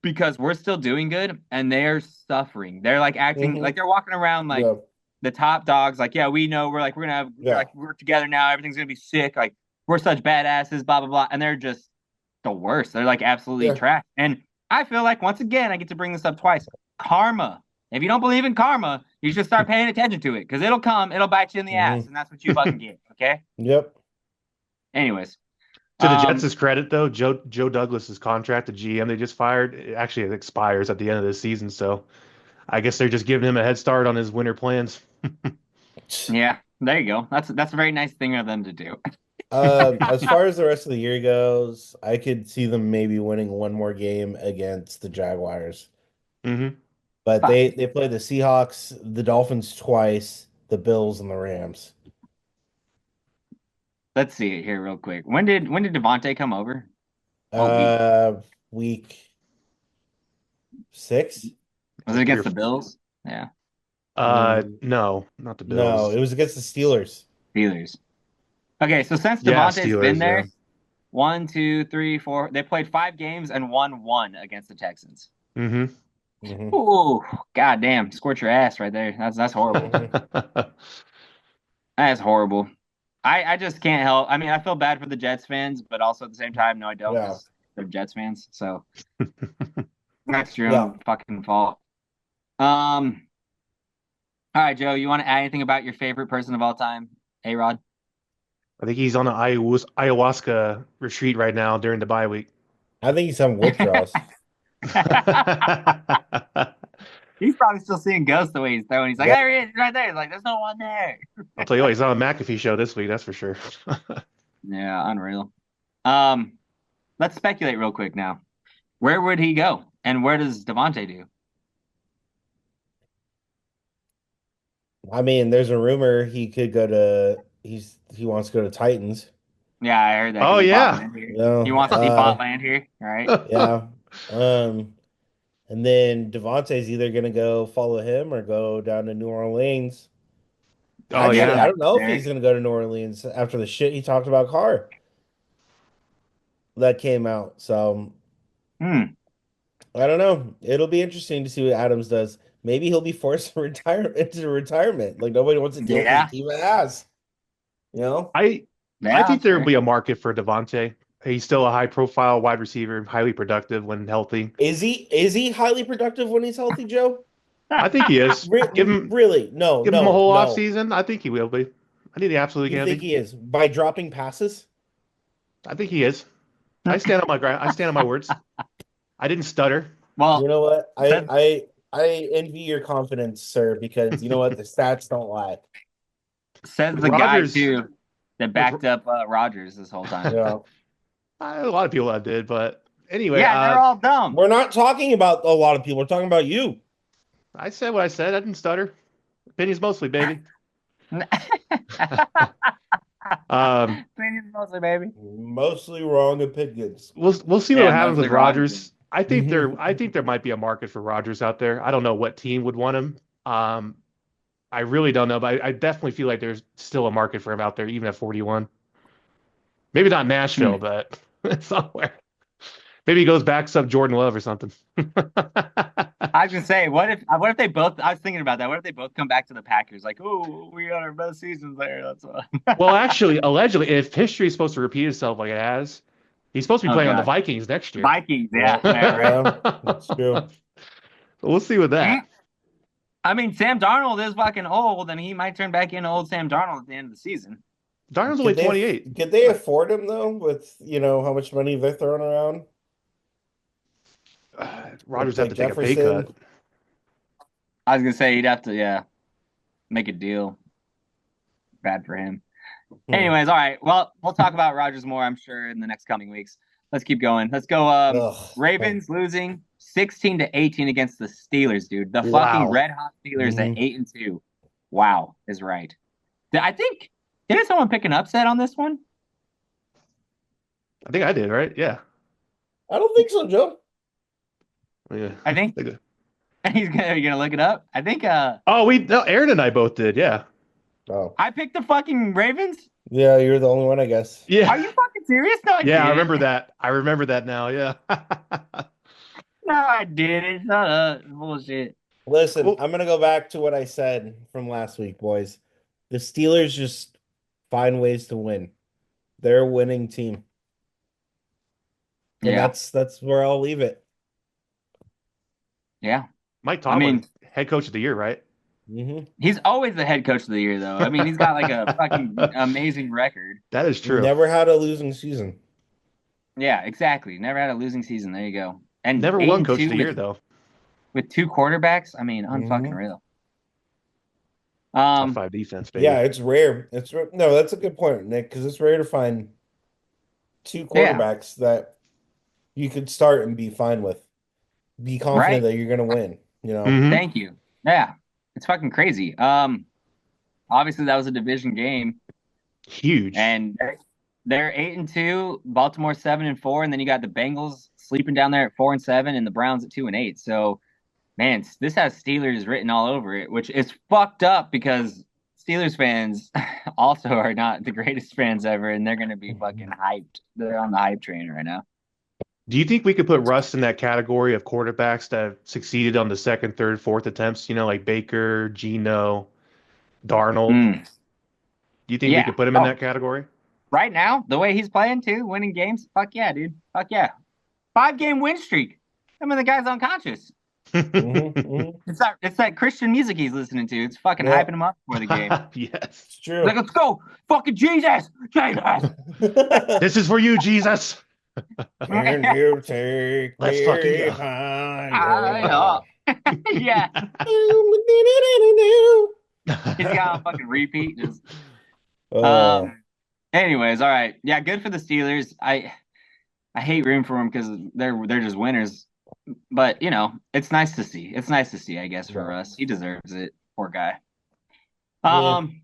because we're still doing good and they're suffering. They're like acting Hmm. like they're walking around like Yeah, the top dogs. Like, yeah, we know we're gonna have yeah, like we're together now. Everything's gonna be sick. Like we're such badasses. Blah blah blah. And they're just the worst. They're like absolutely yeah. trash. And I feel like once again I get to bring this up twice. Karma. If you don't believe in karma, you should start paying attention to it because it'll come. It'll bite you in the ass, Hmm. and that's what you fucking get. Okay. Yep. Anyways, To the um, Jets' credit, though, Joe Douglas's contract, the GM they just fired, it expires at the end of the season. So I guess they're just giving him a head start on his winter plans. yeah, there you go. That's a very nice thing of them to do. As far as the rest of the year goes, I could see them maybe winning one more game against the Jaguars. Hmm. But Fuck. they play the Seahawks, the Dolphins twice, the Bills, and the Rams. Let's see it here real quick. When did Devontae come over? What week? Uh, week 6? Was it Like three against or the Bills? Yeah, no, not the No, Bills. it was against the Steelers. Steelers. Okay, so since Yeah, Devontae's been Steelers. Yeah. there, 1, 2, 3, 4, they played 5 games and won one against the Texans. Hmm. Hmm. Ooh, goddamn, scorch your ass right there. That's horrible. Hmm. That's horrible. I just can't help. I mean, I feel bad for the Jets fans, but also at the same time, no, I don't, Yeah, because they're Jets fans. So that's your yeah. own fucking fault. Um, all right, Joe, you want to add anything about your favorite person of all time, A-Rod? I think he's on an ayahuasca retreat right now during the bye week. I think he's having withdrawals. He's probably still seeing ghosts the way he's throwing. He's like, Yep. there he is, right there. He's like, there's no one there. I'll tell you what, he's on a McAfee show this week, that's for sure. Yeah, unreal. Um, let's speculate real quick now. Where would he go, and where does Devontae do? I mean, there's a rumor he could go to he wants to go to Titans. Yeah, I heard that because Oh he bought yeah. land here. You know, He bought land here, all right? yeah. And then Devontae's either gonna go follow him or go down to New Orleans. Oh Actually, Yeah, I yeah. don't know if he's Derek. gonna go to New Orleans after the shit he talked about Carr that came out. So Hmm. I don't know. It'll be interesting to see what Adams does. Maybe he'll be forced to retire into retirement. Like nobody wants to deal with this Yeah, team ass. You know? I yeah, think there will sure. be a market for Devontae. He's still a high profile wide receiver, highly productive when healthy. Is he highly productive when he's healthy, Joe? I think he is. Really? No, Give him a no, whole off no. season. I think he will be. I think he absolutely You can think be. he is by dropping passes? I think he is. I stand on my words. I didn't stutter. You Well, know what? says, I envy your confidence, sir, because you know what? The stats don't lie. says With the guy Rodgers, too that with backed up Rodgers this whole time. Yeah. a lot of people that did, but anyway, Yeah, and they're all dumb. We're not talking about a lot of people. We're talking about you. I said what I said. I didn't stutter. Opinions mostly, baby. Um, Opinions mostly, baby. Mostly wrong opinions. we'll see Yeah, what happens mostly with wrong Rodgers. opinions. I think there might be a market for Rodgers out there. I don't know what team would want him. Um, I really don't know, but I definitely feel like there's still a market for him out there, even at 41. Maybe not Hmm. Nashville, but somewhere. Maybe he goes back some Jordan Love or something. I was gonna say, what if they both? I was thinking about that. What if they both come back to the Packers? Like, oh, we got our best seasons there. That's why. Well, actually, allegedly, if history is supposed to repeat itself like it has, he's supposed to be Oh playing on the God, Vikings next year. Vikings. Yeah, Yeah, yeah, right. yeah, that's true. We'll see with Hmm. that. I mean, Sam Darnold is fucking old, and he might turn back into old Sam Darnold at the end of the season. Darnold's only 28. Could they afford him though, with how much money they're throwing around? Rodgers have Like to take a pay cut. Jefferson. I was gonna say he'd have to, yeah, make a deal. Bad for him. Hmm. Anyways, all right. Well, we'll talk about Rodgers more, I'm sure, in the next coming weeks. Let's keep going. Let's go. Ugh. Ravens losing 16-18 against the Steelers, dude. The fucking Wow. red hot Steelers at Hmm. 8-2. Wow, is right. I think didn't someone pick an upset on this one? I think I did, right? Yeah. I don't think so, Joe. Yeah. I think You gonna look it up? I think Oh, no, Aaron and I both did. Yeah. Oh, I picked the fucking Ravens. yeah, you're the only one, I guess. Yeah. Are you fucking serious? No, I Yeah, I didn't. remember that. I remember that now. Yeah. No, I didn't. Shut up. Bullshit. Listen, Well, I'm gonna go back to what I said from last week, boys. The Steelers just find ways to win. They're a winning team, and Yeah. that's where I'll leave it. Yeah. Mike I Tomlin, mean, head coach of the year, right? Hmm. he's always the head coach of the year, though. I mean, he's got like a fucking amazing record. That is true. Never had a losing season. Yeah, exactly. Never had a losing season. There you go. And Never eight won and coach of two the year though. with two quarterbacks. I mean, unfucking Hmm. real. Top Um, five defense, Yeah, baby. it's rare. No, that's a good point, Nick, because it's rare to find two yeah, quarterbacks that you could start and be fine with. Be confident right. that you're gonna win, you know? Hmm. Thank you. Yeah, it's fucking crazy. Obviously that was a division game, Huge. and they're 8 and 2. Baltimore 7 and 4, and then you got the Bengals sleeping down there at 4 and 7, and the Browns at 2 and 8. So, man, this has Steelers written all over it, which is fucked up because Steelers fans also are not the greatest fans ever, and they're gonna be fucking hyped. They're on the hype train right now. Do you think we could put Russ in that category of quarterbacks that have succeeded on the second, third, fourth attempts? You know, like Baker, Geno, Darnold. Mm, Do you think we yeah. could put him in Oh, that category? right now, the way he's playing too, winning games, fuck yeah, dude. Fuck yeah. 5 game win streak. I mean, the guy's unconscious. Hmm. Hmm. It's that Christian music he's listening to. It's fucking Yeah, hyping him up for the game. Yes. it's He's like, true. let's go, fucking Jesus, Jesus. This is for you, Jesus. Can you take Let's fucking me go. I know. higher? Yeah, he's got on fucking repeat. Just Oh, um. Anyways, all right. Yeah, good for the Steelers. I hate rooting for them because they're just winners. But it's nice to see. It's nice to see, I guess, for yeah. Russ. He deserves it. Poor guy. Yeah, Um,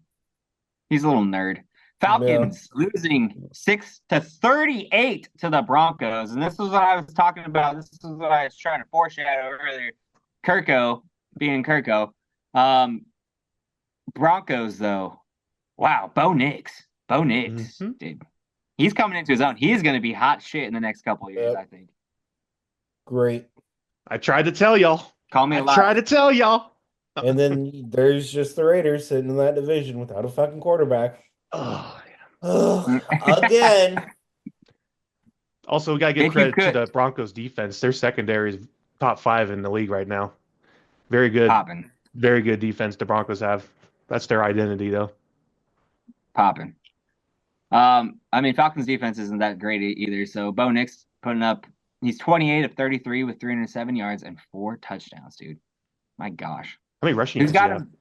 he's a little nerd. yeah. Falcons losing 6-38 to the Broncos, and this is what I was talking about. This is what I was trying to foreshadow earlier. Kirko being Kirko. Um, Broncos though, wow, Bo Nix, Hmm. dude, he's coming into his own. He is going to be hot shit in the next couple of years, Yep. I think. Great. I tried to tell y'all. Call me I a tried liar. to tell y'all. And then there's just the Raiders sitting in that division without a fucking quarterback. Oh, Ugh, again. also, we gotta give If you credit to could, the Broncos defense. Their secondary is top five in the league right now. Very good, popping, very good defense the Broncos have. That's their identity, though. popping. I mean, Falcons defense isn't that great either. So Bo Nix putting up, he's 28 of 33 with 307 yards and 4 touchdowns, dude. My gosh, How many rushing who's yards do you got have? him?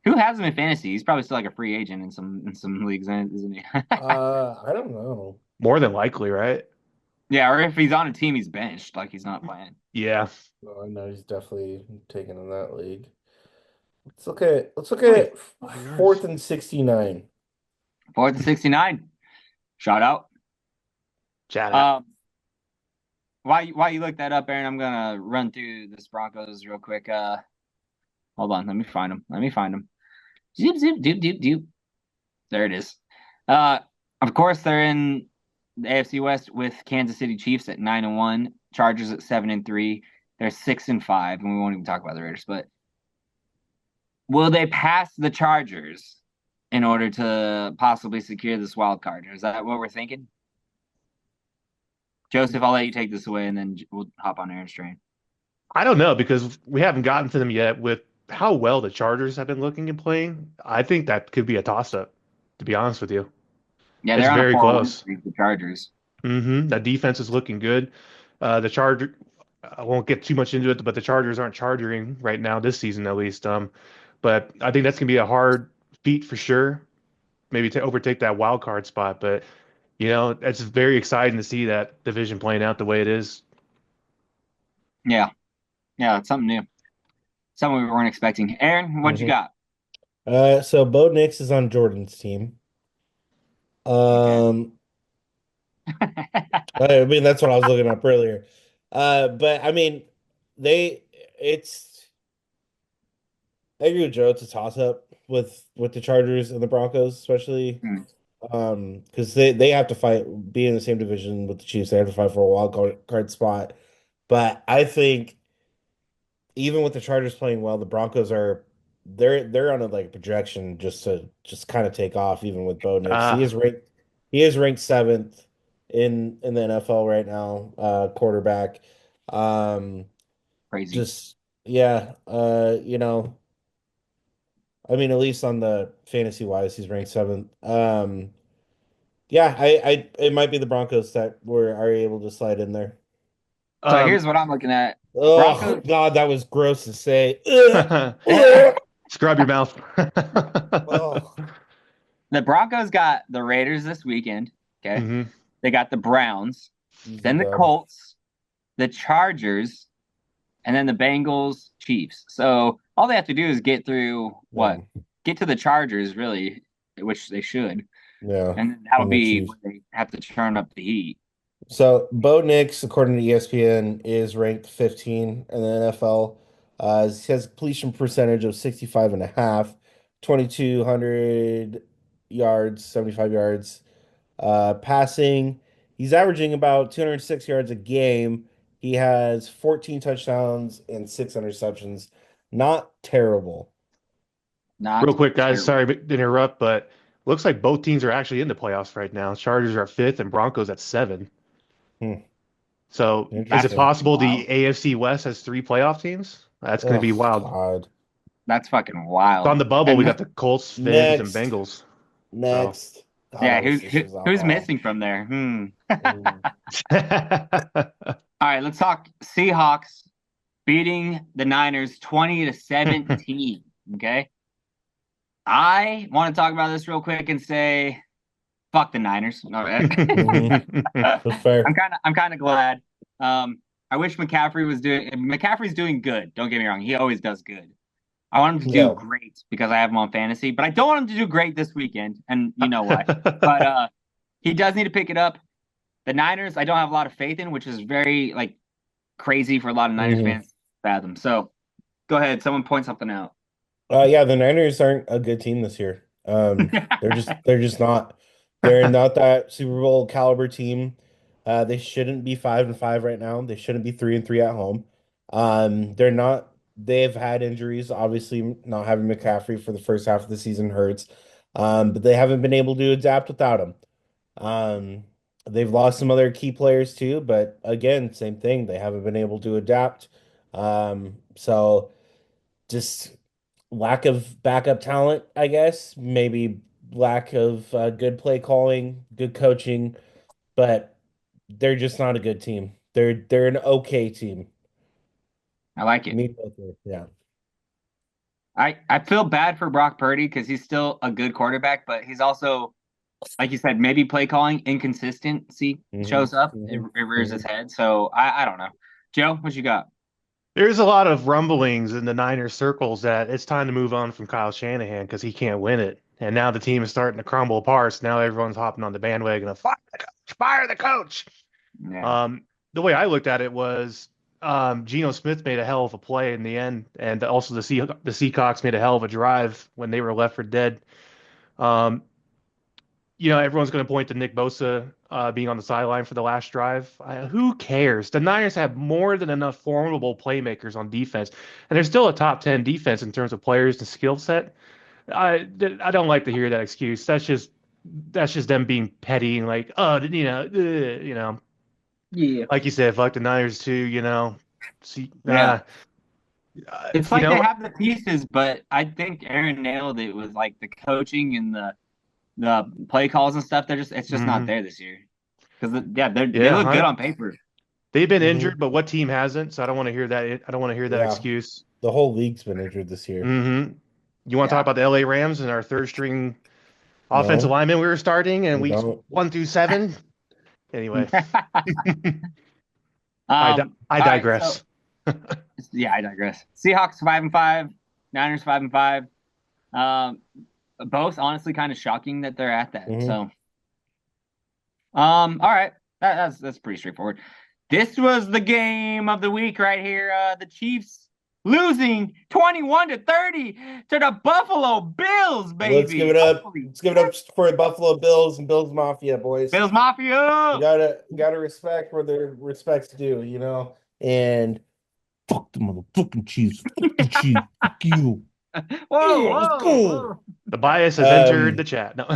Who has him in fantasy? He's probably still like a free agent in some leagues, isn't he? I don't know. More than likely, right? Yeah, or if he's on a team, he's benched, like he's not playing. Yeah. No, I know he's definitely taken in that league. Let's look Only at 5 yards. fourth and 69. 4th and 69. Shout out. Chat out. While you look that up, Aaron, I'm gonna run through this Broncos real quick. Hold on, let me find them. Zoop zoop doop doop doop. There it is. Uh, of course they're in the AFC West with Kansas City Chiefs at 9-1, Chargers at 7-3. They're 6-5, and we won't even talk about the Raiders. But will they pass the Chargers in order to possibly secure this wild card? Is that what we're thinking? Joseph, I'll let you take this away, and then we'll hop on Aaron's train. I don't know because we haven't gotten to them yet with how well the Chargers have been looking and playing. I think that could be a toss-up, to be honest with you. Yeah, It's they're on a very 4-1 close. streak, the Chargers. That defense is looking good. The Charger, I won't get too much into it, but the Chargers aren't charging right now this season at least. But I think that's gonna be a hard feat for sure. Maybe to overtake that wild card spot, but it's very exciting to see that division playing out the way it is. Yeah, yeah, it's something new. Something we weren't expecting. Aaron, what you Hmm. got? So Bo Nix is on Jordan's team. Okay. Um, I mean that's what I was looking up earlier. But I mean, they it's I agree with Joe. It's a toss-up with the Chargers and the Broncos, especially Hmm, because they have to fight, be in the same division with the Chiefs. They have to fight for a card spot. But I think even with the Chargers playing well, the Broncos are they're on a like projection just kind of take off. Even with Bo Nix, Uh, he is ranked seventh in the NFL right now, quarterback. Um, crazy. just yeah, I mean, at least on the fantasy wise, he's ranked seventh. Yeah, it might be the Broncos that are able to slide in there. So um, here's what I'm looking at. Oh Broncos. God, that was gross to say. Ugh, ugh. scrub your mouth. Oh, The Broncos got the Raiders this weekend. Okay. hmm They got the Browns, easy then the dub. Colts, the Chargers, and then the Bengals, Chiefs. So all they have to do is get through Yeah, what? Get to the Chargers, really, which they should. yeah, And that'll and the be Chiefs. when they have to turn up the heat. So Bo Nix, according to ESPN, is ranked 15 in the NFL. He has a completion percentage of 65 and a half, 2,200 yards, 75 yards. Passing, he's averaging about 206 yards a game. He has 14 touchdowns and 6 interceptions. Not terrible. Real Not quick, guys, terrible. sorry to interrupt, but looks like both teams are actually in the playoffs right now. Chargers are fifth and Broncos at seven. Hmm, So is it That's interesting. fucking possible wild. the AFC West has three playoff teams? That's going to be Oh, wild. God. That's fucking So on wild. the bubble, we And got the Colts, Fins, and Next. Bengals. So Next. God, I yeah, wish this was who's alcohol. missing from there? Mm. All right, let's talk Seahawks beating the Niners 20-17. Okay. I want to talk about this real quick and say, fuck the Niners. No, Hmm. That's fair. I'm kind of glad. I wish McCaffrey's doing good. Don't get me wrong. He always does good. I want him to do Yeah. great because I have him on fantasy, but I don't want him to do great this weekend. And you know why. But he does need to pick it up. The Niners, I don't have a lot of faith in, which is very like crazy for a lot of Niners Hmm. fans to fathom. So go ahead, someone point something out. Yeah, the Niners aren't a good team this year. They're just not. They're not that Super Bowl caliber team. They shouldn't be 5-5 right now. They shouldn't be 3-3 at home. They're not. They've had injuries. Obviously, not having McCaffrey for the first half of the season hurts. But they haven't been able to adapt without him. Um, they've lost some other key players too, but again, same thing. They haven't been able to adapt. So just lack of backup talent, I guess. Maybe lack of good play calling, good coaching, but they're just not a good team. They're an okay team. I like it. Mediocre. Yeah. I feel bad for Brock Purdy because he's still a good quarterback, but he's also, like you said, maybe play calling inconsistency Hmm. shows up. Hmm. It rears Hmm. his head. So I don't know. Joe, what you got? There's a lot of rumblings in the Niners circles that it's time to move on from Kyle Shanahan because he can't win it. And now the team is starting to crumble apart. So now everyone's hopping on the bandwagon of fire the coach, fire the coach. Yeah. Um, the way I looked at it was Geno Smith made a hell of a play in the end, and also the Seahawks made a hell of a drive when they were left for dead. Um, everyone's going to point to Nick Bosa being on the sideline for the last drive. Who cares? The Niners have more than enough formidable playmakers on defense, and they're still a top 10 defense in terms of players and skill set. I don't like to hear that excuse. That's just them being petty and like, oh, Yeah. like you said, fuck the Niners too. See, Yeah. It's you like they know, have the pieces, but I think Aaron nailed it with like the coaching and the play calls and stuff. It's just not mhm. there this year. Because yeah, they Yeah, look good on paper. they've been Hmm. injured, but what team hasn't? So I don't want to hear that. I don't want to hear that Yeah. excuse. The whole league's been injured this year. You want to talk Yeah. about the LA Rams and our third string offensive No, lineman we were starting in we weeks don't. 1 through 7? Anyway, I All right, so digress. yeah, I digress. Seahawks 5-5, Niners 5-5. Um, both honestly kind of shocking that they're at that. Hmm. So, all right, that's pretty straightforward. This was the game of the week right here. The Chiefs losing 21-30 to the Buffalo Bills, baby. Let's give it up. Holy Let's give it up for the Buffalo Bills and Bills Mafia, boys. Bills Mafia. You gotta respect where the respect's due, you know. And fuck the motherfucking Chiefs. Fuck the Chiefs. Fuck you. Whoa, Let's whoa, go. whoa. The bias has entered the chat. No.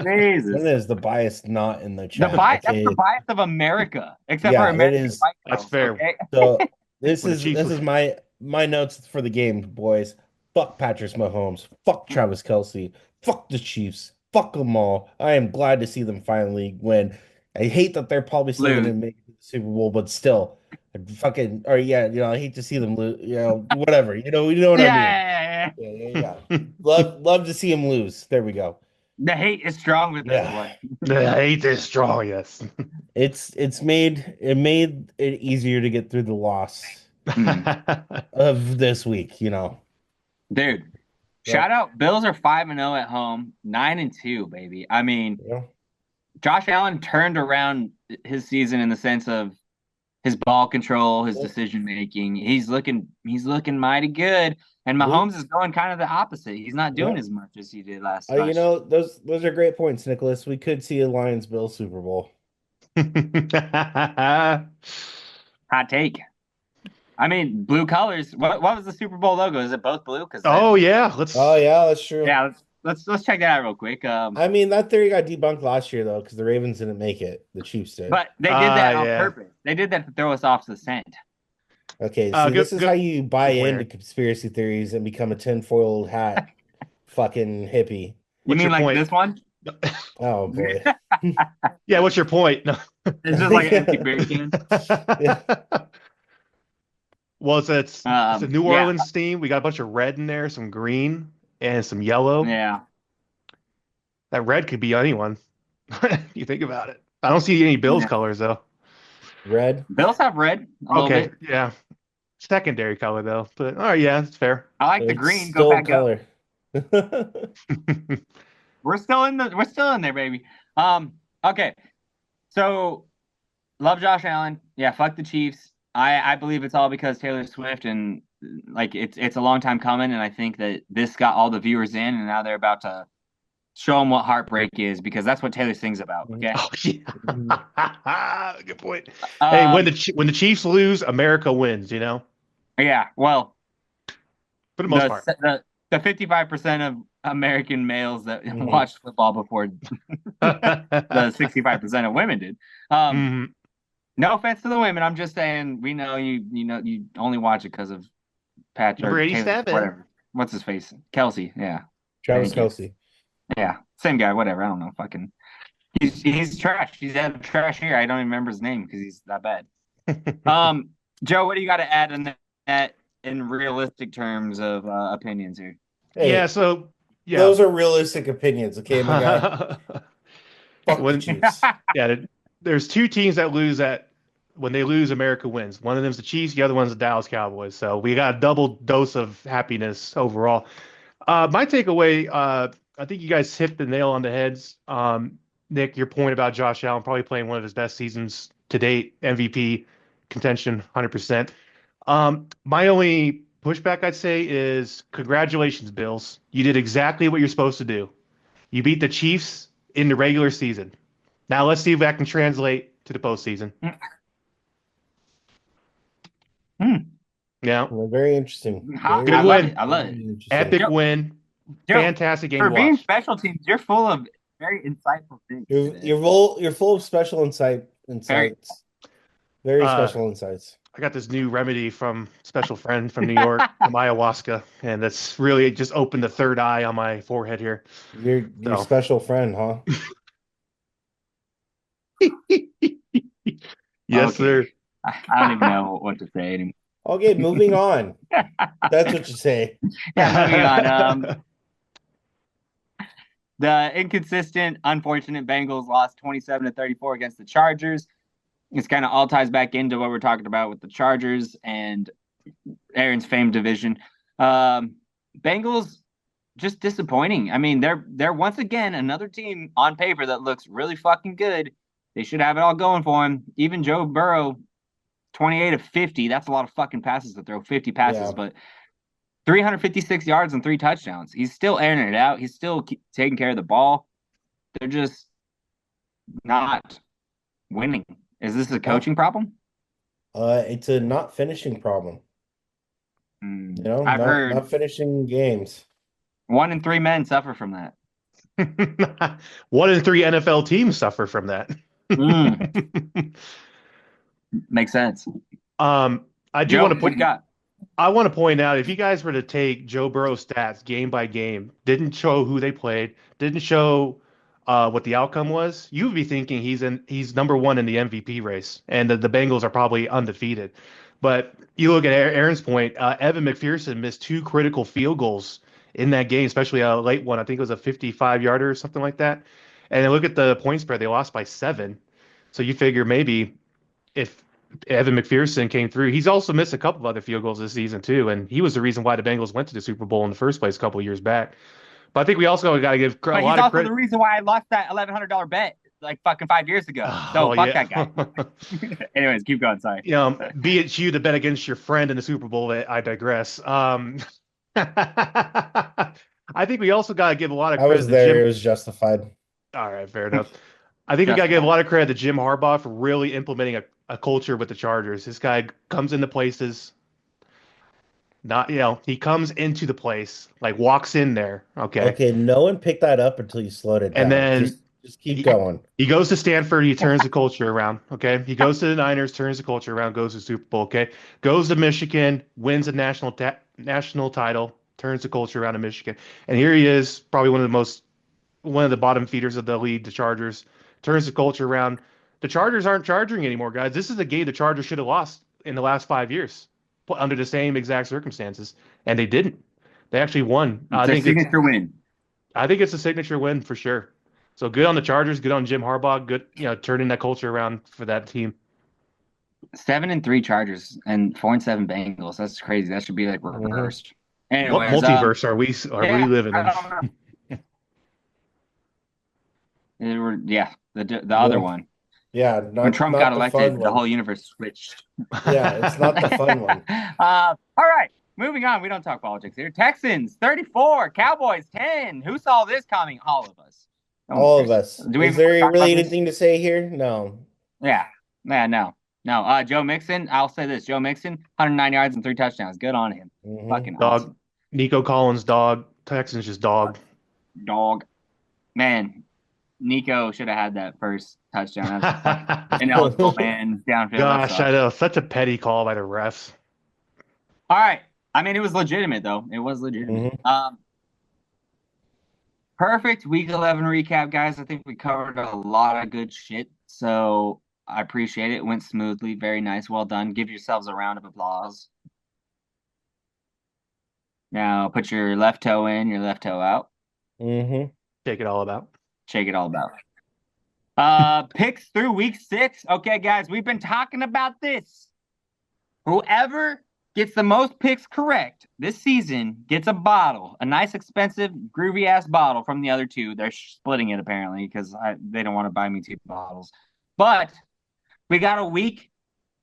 Jesus. When is the bias not in the The chat? bias, Okay. that's the bias of America, except Yeah, for it American is. white That's girls, fair. okay? So this When the is Chiefs this was- is my notes for the game, boys. Fuck Patrick Mahomes. Fuck Travis Kelce. Fuck the Chiefs. Fuck them all. I am glad to see them finally win. I hate that they're probably still going to Lose. make the Super Bowl, but still, fucking, or yeah, you know, I hate to see them lose. You know, whatever. You know what I mean. Yeah. Yeah. Love to see them lose. There we go. The hate is strong with this Yeah. one. I hate this straw, yes. It made it easier to get through the loss of this week. You know. Dude, shout out. Bills are 5-0 at home, 9-2, baby. I mean, Yeah. Josh Allen turned around his season in the sense of his ball control, his decision making. He's looking mighty good. And Mahomes is going kind of the opposite. He's not doing as much as he did last You last know, those are great points, Nicholas. We could see a Lions Bills Super Bowl. Hot take. I mean, blue colors. What was the Super Bowl logo? Is it both blue? Oh yeah, Oh yeah, that's true. Yeah, let's check that out real quick. I mean, that theory got debunked last year though, because the Ravens didn't make it. The Chiefs did. But they did that on yeah. purpose. They did that to throw us off the scent. Okay, see, this is how you buy good into conspiracy theories and become a tinfoil hat fucking hippie. You What's mean your like point? this one? Oh boy. Yeah, what's your point? No. It's just like an empty beer can. Well, it's a New yeah. Orleans theme. We got a bunch of red in there, some green, and some yellow. Yeah. That red could be anyone. You think about it. I don't see any Bills colors though. Red. Bills have red a little Okay, bit. yeah. Secondary color though, but all right, yeah, it's fair. I like the It's green. still Go back color. up. We're still in there, baby. Okay. So love Josh Allen. Yeah, fuck the Chiefs. I believe it's all because Taylor Swift, and like it's a long time coming, and I think that this got all the viewers in, and now they're about to show them what heartbreak is, because that's what Taylor sings about. Okay. Oh yeah. Good point. Hey, when the Chiefs lose, America wins, you know? Yeah, well, For the most part. The 55% of American males that watched football before the 65% of women did. No offense to the women. I'm just saying, we know you only watch it because of Patrick. Number 87. Whatever. What's his face? Kelsey. Yeah. Travis Kelce. Yeah. Same guy. Whatever. I don't know. Fucking. He's trash. He's had trash here. I don't even remember his name because he's that bad. Joe, what do you got to add in that in realistic terms of opinions here? Hey, yeah. So yeah, those are realistic opinions. Okay, my guy. Fuck the Chiefs. Yeah. There's two teams that lose when they lose, America wins. One of them's the Chiefs, the other one's the Dallas Cowboys. So we got a double dose of happiness overall. My takeaway, I think you guys hit the nail on the heads. Nick, your point about Josh Allen probably playing one of his best seasons to date, MVP contention, 100%. My only pushback, I'd say, is congratulations, Bills. You did exactly what you're supposed to do. You beat the Chiefs in the regular season. Now let's see if that can translate to the postseason. Yeah. Well, very interesting. Good win. I love it. Epic Joe, win. Fantastic game for to being watch. special teams, you're full of very insightful things. You're full of special insights. Very special insights. I got this new remedy from special friend from New York, from ayahuasca, and that's really just opened the third eye on my forehead here. Your special friend, huh? Yes, sir. I don't even know what to say anymore. Okay, moving on. That's what you say. Yeah, moving on. The inconsistent, unfortunate Bengals lost 27-34 against the Chargers. This kind of all ties back into what we're talking about with the Chargers and Aaron's famed division. Bengals just disappointing. I mean, they're once again another team on paper that looks really fucking good. They should have it all going for them. Even Joe Burrow 28 of 50. That's a lot of fucking passes to throw, 50 passes, Yeah. but 356 yards and 3 touchdowns. He's still airing it out. He's still taking care of the ball. They're just not winning. Is this a Not, coaching problem? it's a not finishing problem. I've heard Not finishing games. 1 in 3 men suffer from that. 1 in 3 NFL teams suffer from that. Makes sense. I do Joe, want to what you point. got? I want to point out if you guys were to take Joe Burrow's stats game by game, didn't show who they played, didn't show what the outcome was, you would be thinking he's number one in the MVP race, and the Bengals are probably undefeated. But you look at Aaron's point, Evan McPherson missed 2 critical field goals in that game, especially a late one. I think it was a 55-yarder or something like that. And then look at the point spread; they lost by 7. So you figure maybe if Evan McPherson came through. He's also missed a couple of other field goals this season too, and he was the reason why the Bengals went to the Super Bowl in the first place a couple of years back. But I think we also got to give a But he's lot of also credit. the reason why I lost that $1,100 bet like fucking 5 years ago. So Well, fuck yeah. that guy. Anyways, keep going. Sorry. Be it you to bet against your friend in the Super Bowl. I digress. I think we also got to give a lot of I credit was to there. It Jim. was justified. All right, fair enough. I think we got to give a lot of credit to Jim Harbaugh for really implementing a culture with the Chargers. This guy comes into places, not, he comes into the place, like walks in there, okay? Okay, no one picked that up until you slowed it And down. then Just keep he, going. he goes to Stanford, he turns the culture around, okay? He goes to the Niners, turns the culture around, goes to Super Bowl, okay? Goes to Michigan, wins a national title, turns the culture around in Michigan. And here he is, probably one of the bottom feeders of the league, the Chargers, turns the culture around. The Chargers aren't charging anymore, guys. This is a game the Chargers should have lost in the last 5 years under the same exact circumstances, and they didn't. They actually won. It's a signature win. I think it's a signature win for sure. So good on the Chargers, good on Jim Harbaugh, good, turning that culture around for that team. 7-3 Chargers and 4-7 Bengals. That's crazy. That should be like reversed. What Anyways, multiverse are we living in? I don't know. The other one. Yeah, When Trump got the elected, fun the whole one. universe switched. Yeah, it's not the fun one. All right, moving on. We don't talk politics here. Texans 34, Cowboys 10. Who saw this coming? All of us. All of us. Do we Is there talk really about this? anything to say here? No. Yeah. No. Joe Mixon. I'll say this: Joe Mixon, 109 yards and 3 touchdowns. Good on him. Fucking Dog. awesome. Nico Collins, dog. Texans just dog. Dog. Man, Nico should have had that first touchdown. That's fucking ineligible, man. Downfield. Gosh, I know. Such a petty call by the refs. All right. I mean, it was legitimate, though. It was legitimate. Perfect week 11 recap, guys. I think we covered a lot of good shit. So I appreciate it. It went smoothly. Very nice. Well done. Give yourselves a round of applause. Now put your left toe in, your left toe out. Shake it all about. Shake it all about. Picks through week 6. Okay, guys, we've been talking about this. Whoever gets the most picks correct this season gets a bottle, a nice, expensive, groovy-ass bottle from the other two. They're splitting it, apparently, because they don't want to buy me 2 bottles. But we got a week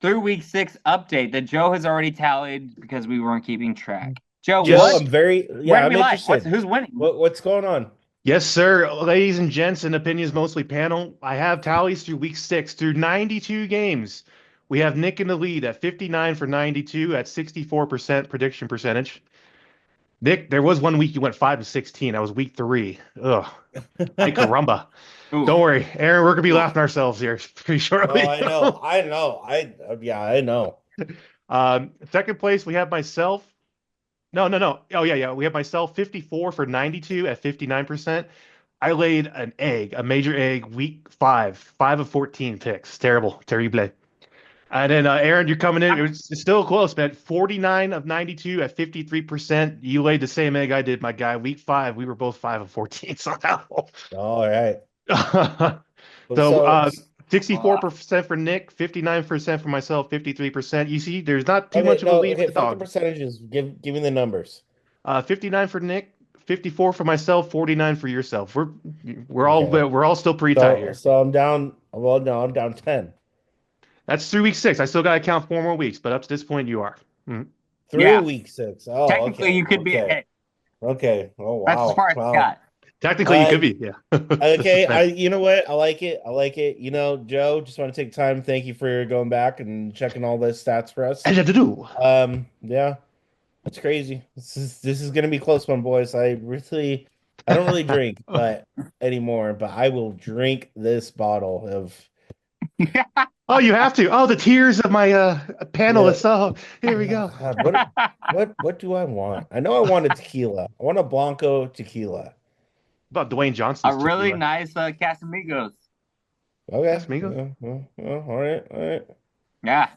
through week 6 update that Joe has already tallied because we weren't keeping track. Joe, I'm interested. Who's winning? What's going on? Yes, sir. Ladies and gents, and opinions mostly panel, I have tallies through week 6 through 92 games. We have Nick in the lead at 59 for 92 at 64% prediction percentage. Nick, there was one week you went 5 to 16. That was week 3. Ugh. Ay, caramba. Don't worry, Aaron. We're gonna be laughing ourselves here pretty shortly. Oh, I know. I know. Second place, we have myself. No. Oh, yeah. We have myself 54 for 92 at 59%. I laid a major egg, week 5 of 14 picks. Terrible. And then, Aaron, you're coming in. It's still close, man. 49 of 92 at 53%. You laid the same egg I did, my guy. Week 5, we were both 5 of 14 somehow. All right. So, 64% for Nick, 59% for myself, 53%. You see, there's not too much of a lead for the fuck dog. the percentages. Give me the numbers. 59 for Nick, 54 for myself, 49 for yourself. We're all still pretty tight here. So I'm down. Well, no, I'm down 10. That's through week 6. I still got to count 4 more weeks, but up to this point, you are. Mhm. Through Yeah, week 6. Oh, technically okay. you could be Okay. ahead. Okay. Oh, That's as wow. far as I Wow. got. Technically, you Uh, could be. Yeah. okay. Suspense. You know what? I like it. I like it. Joe, just want to take time. Thank you for going back and checking all the stats for us. And you have to do. Yeah, it's crazy. This is gonna be a close one, boys. I don't really drink, but anymore, but I will drink this bottle of Oh, you have to. Oh, the tears of my yeah. panelists. Oh, here we go. God, what do I want? I know I want a tequila. I want a Blanco tequila. About Dwayne A Johnson's really tequila. nice Casamigos. Okay. Casamigos. All right. All right. Yeah,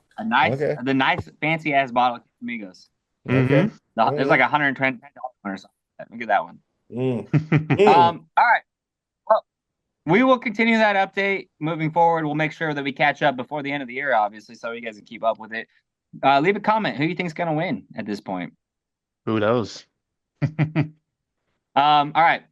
Okay. the nice fancy ass bottle of Casamigos. Mm-hmm. Okay. All There's like right. $120 or something. Look at that one. Mm. Mm. All right. Well, we will continue that update moving forward. We'll make sure that we catch up before the end of the year, obviously, so you guys can keep up with it. Leave a comment. Who you think's gonna win at this point? Who knows? All right.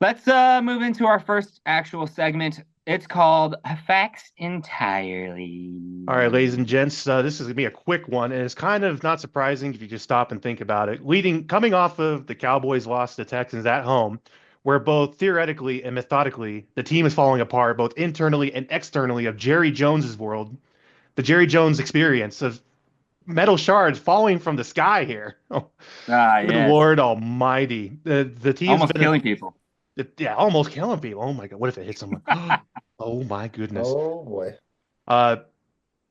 Let's move into our first actual segment. It's called Facts Entirely. All right, ladies and gents, this is gonna be a quick one, and it's kind of not surprising if you just stop and think about it. Coming off of the Cowboys' loss to the Texans at home, where both theoretically and methodically the team is falling apart, both internally and externally of Jerry Jones's world, the Jerry Jones experience of metal shards falling from the sky here. Oh, good Yes. Lord Almighty, the team's Almost been killing people. yeah, almost killing people. Oh my God, what if it hits someone? Oh my goodness. Oh boy. Uh,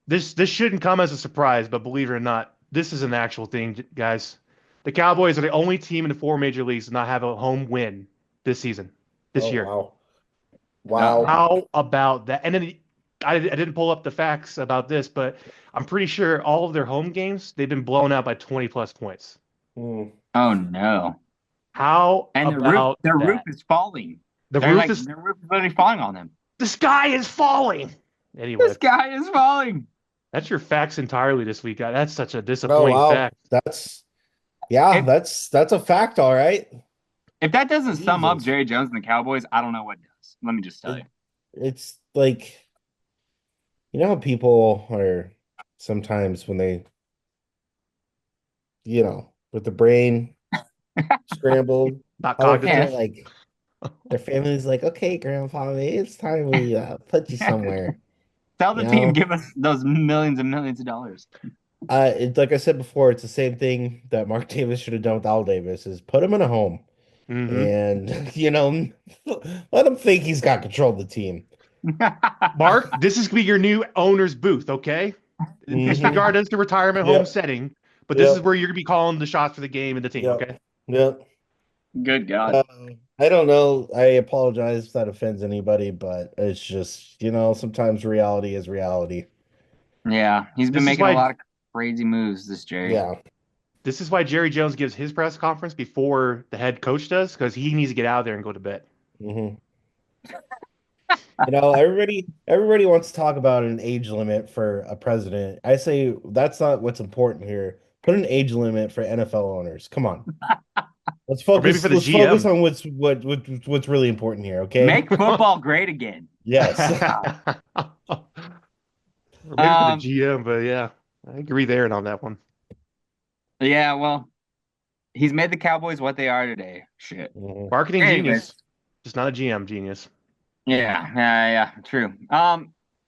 this shouldn't come as a surprise, but believe it or not, this is an actual thing, guys. The Cowboys are the only team in the 4 major leagues to not have a home win this season, this Oh year. wow. Uh-oh. Wow. How about that? And then I didn't pull up the facts about this, but I'm pretty sure all of their home games, they've been blown out by 20 plus points. Mm. Oh no. How And about their roof that? is falling. The roof is, Their roof is literally falling on them. the sky is falling. The Anyway, sky is falling. that's your facts entirely this week, guy. That's such a Oh disappointing wow. fact. If That's a fact, all right. if that doesn't sum up Jesus. Jerry Jones and the Cowboys, I don't know what does. Let me just tell you. It's like how people are sometimes when they, with the brain scrambled, Not how they're kind Yeah. of cognitive. like their family's like, okay, grandpa, maybe it's time we put you somewhere. Tell You the team, know, give us those millions and millions of dollars. it's like I said before, it's the same thing that Mark Davis should have done with Al Davis is put him in a home Hmm. and let him think he's got control of the team. Mark, this is gonna be your new owner's booth, okay? Hmm. Disregard as the retirement home Yep. setting, but this is Yep. where you're gonna be calling the shots for the game and the team, Yep. okay? Yep. Good God. Uh, I don't know. I apologize if that offends anybody, but it's just, sometimes reality is reality. Yeah, he's been This is making a why lot of crazy moves, this Jerry. Yeah. this is why Jerry Jones gives his press conference before the head coach does, because he needs to get out of there and go to bed. Hmm. Everybody wants to talk about an age limit for a president. I say that's not what's important here. Put an age limit for NFL owners. Come on. Let's Or maybe focus. for the Let's focus GM. on what's really important here. Okay. Make football great again. Yes. Or maybe for the Um, GM, but yeah, I agree there on that one. yeah, well, he's made the Cowboys what they are today. Shit. Mhm. Marketing Anyways, genius, just not a GM genius. yeah, true.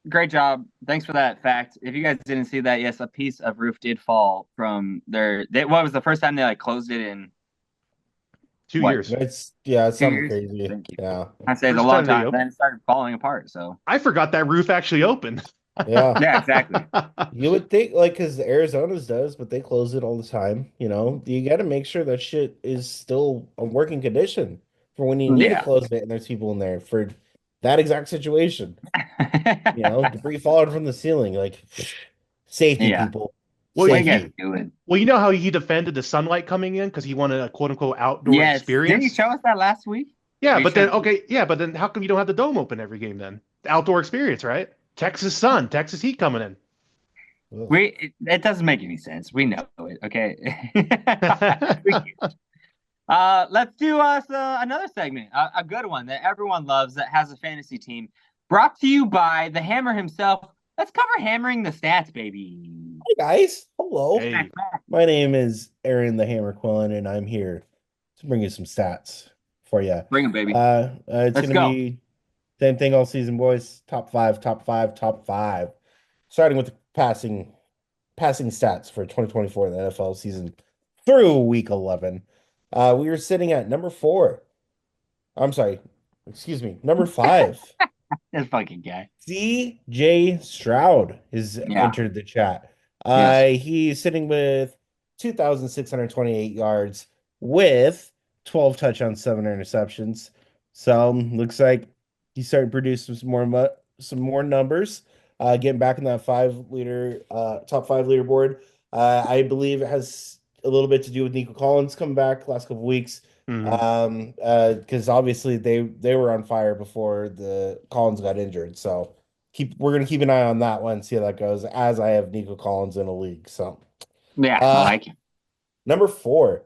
Great job. Thanks for that fact. If you guys didn't see that, yes, a piece of roof did fall from what was the first time they closed it in 2 years. It's 2 something years? crazy. Thank you. Yeah. I say it's a First long time they time. opened. Then it started falling apart. So I forgot that roof actually opened. Yeah. yeah, exactly. You would think like because Arizona's does, but they close it all the time. You got to make sure that shit is still a working condition for when you need to Yeah. close it and there's people in there for that exact situation. Debris falling from the ceiling, like safety Yeah. people, Well, What you guys safety. doing? Well, you know how he defended the sunlight coming in because he wanted a quote unquote outdoor Yes. Didn't you experience? show us that last week? Yeah, Are you but sure? then okay, yeah, but then how come you don't have the dome open every game then? The outdoor experience, right? Texas sun, Texas heat coming in. Ugh. It doesn't make any sense. We know it. Okay. Let's do us another segment, a good one that everyone loves that has a fantasy team. Brought to you by the Hammer himself, let's cover hammering the stats, baby. Hey guys, hello. Hey, My name is Aaron the Hammer Quillen, and I'm here to bring you some stats for you. Bring him, baby. It's Let's gonna go. be same thing all season, boys. Top five, top five, top five. Starting with the passing stats for 2024, the NFL season through week 11. We were sitting at number four. I'm sorry, excuse me, number five. This fucking guy. CJ Stroud has Yeah. entered the chat. Yes. He's sitting with 2,628 yards with 12 touchdowns, 7 interceptions. So looks like he's starting to produce some more numbers. Getting back in that top five leaderboard. I believe it has a little bit to do with Nico Collins coming back last couple weeks. mhm. Because obviously they were on fire before the Collins got injured. So we're gonna keep an eye on that one, see how that goes, as I have Nico Collins in a league. So Yeah, I uh like it. number four,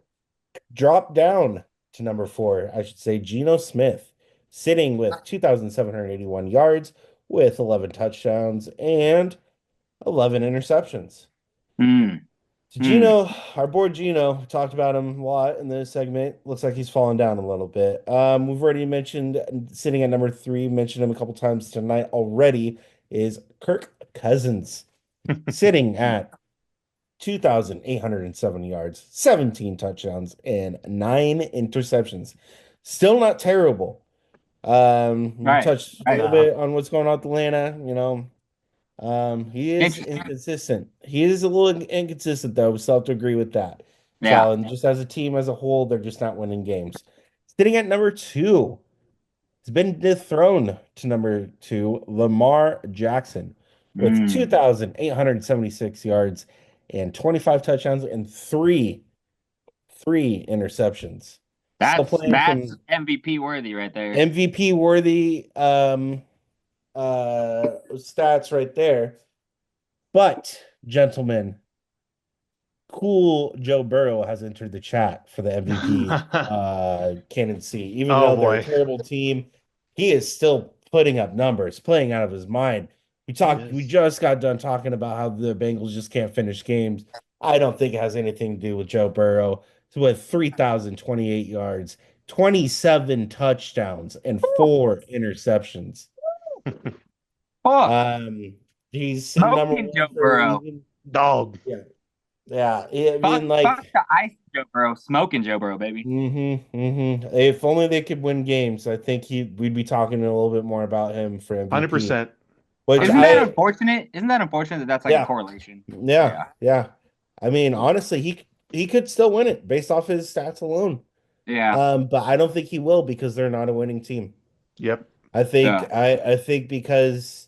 drop down to number four, I should say, Geno Smith, sitting with 2,781 yards with 11 touchdowns and 11 interceptions. Mm, So mm. Gino, our boy Gino, talked about him a lot in this segment. Looks like he's fallen down a little bit. We've already mentioned sitting at number three, mentioned him a couple times tonight already, is Kirk Cousins, sitting at 2,807 yards, 17 touchdowns, and 9 interceptions. Still not terrible. We Right. touched a Right. little Nah. bit on what's going on with Atlanta, he is Interesting. inconsistent. He is a little inconsistent, though. We still have to agree with that. Yeah. So, and just as a team as a whole, they're just not winning games. Sitting at number two, it's been dethroned to number two, Lamar Jackson, with Mm. 2,876 yards and 25 touchdowns and three interceptions. Still playing That's some MVP worthy right there. MVP worthy stats right there. But, gentlemen, cool Joe Burrow has entered the chat for the MVP candidacy. Even Oh though they're a boy, terrible team, he is still putting up numbers, playing out of his mind. he We is. just got done talking about how the Bengals just can't finish games. I don't think it has anything to do with Joe Burrow. So with 3,028 yards, 27 touchdowns, and 4 interceptions. Oh, Um, he's sitting number smoking one Joe for a Burrow. reason. Dog. Yeah. Yeah. I Fuck, mean, fuck like, the ice Joe Burrow. Smoking Joe Burrow, baby. If only they could win games, I think we'd be talking a little bit more about him for MVP. 100%. Which Isn't that 100%. unfortunate? Isn't that unfortunate that that's like a yeah, correlation? yeah, Yeah. yeah. I mean, honestly, he could still win it based off his stats alone. Yeah. But I don't think he will because they're not a winning team. Yep. Yeah. I think because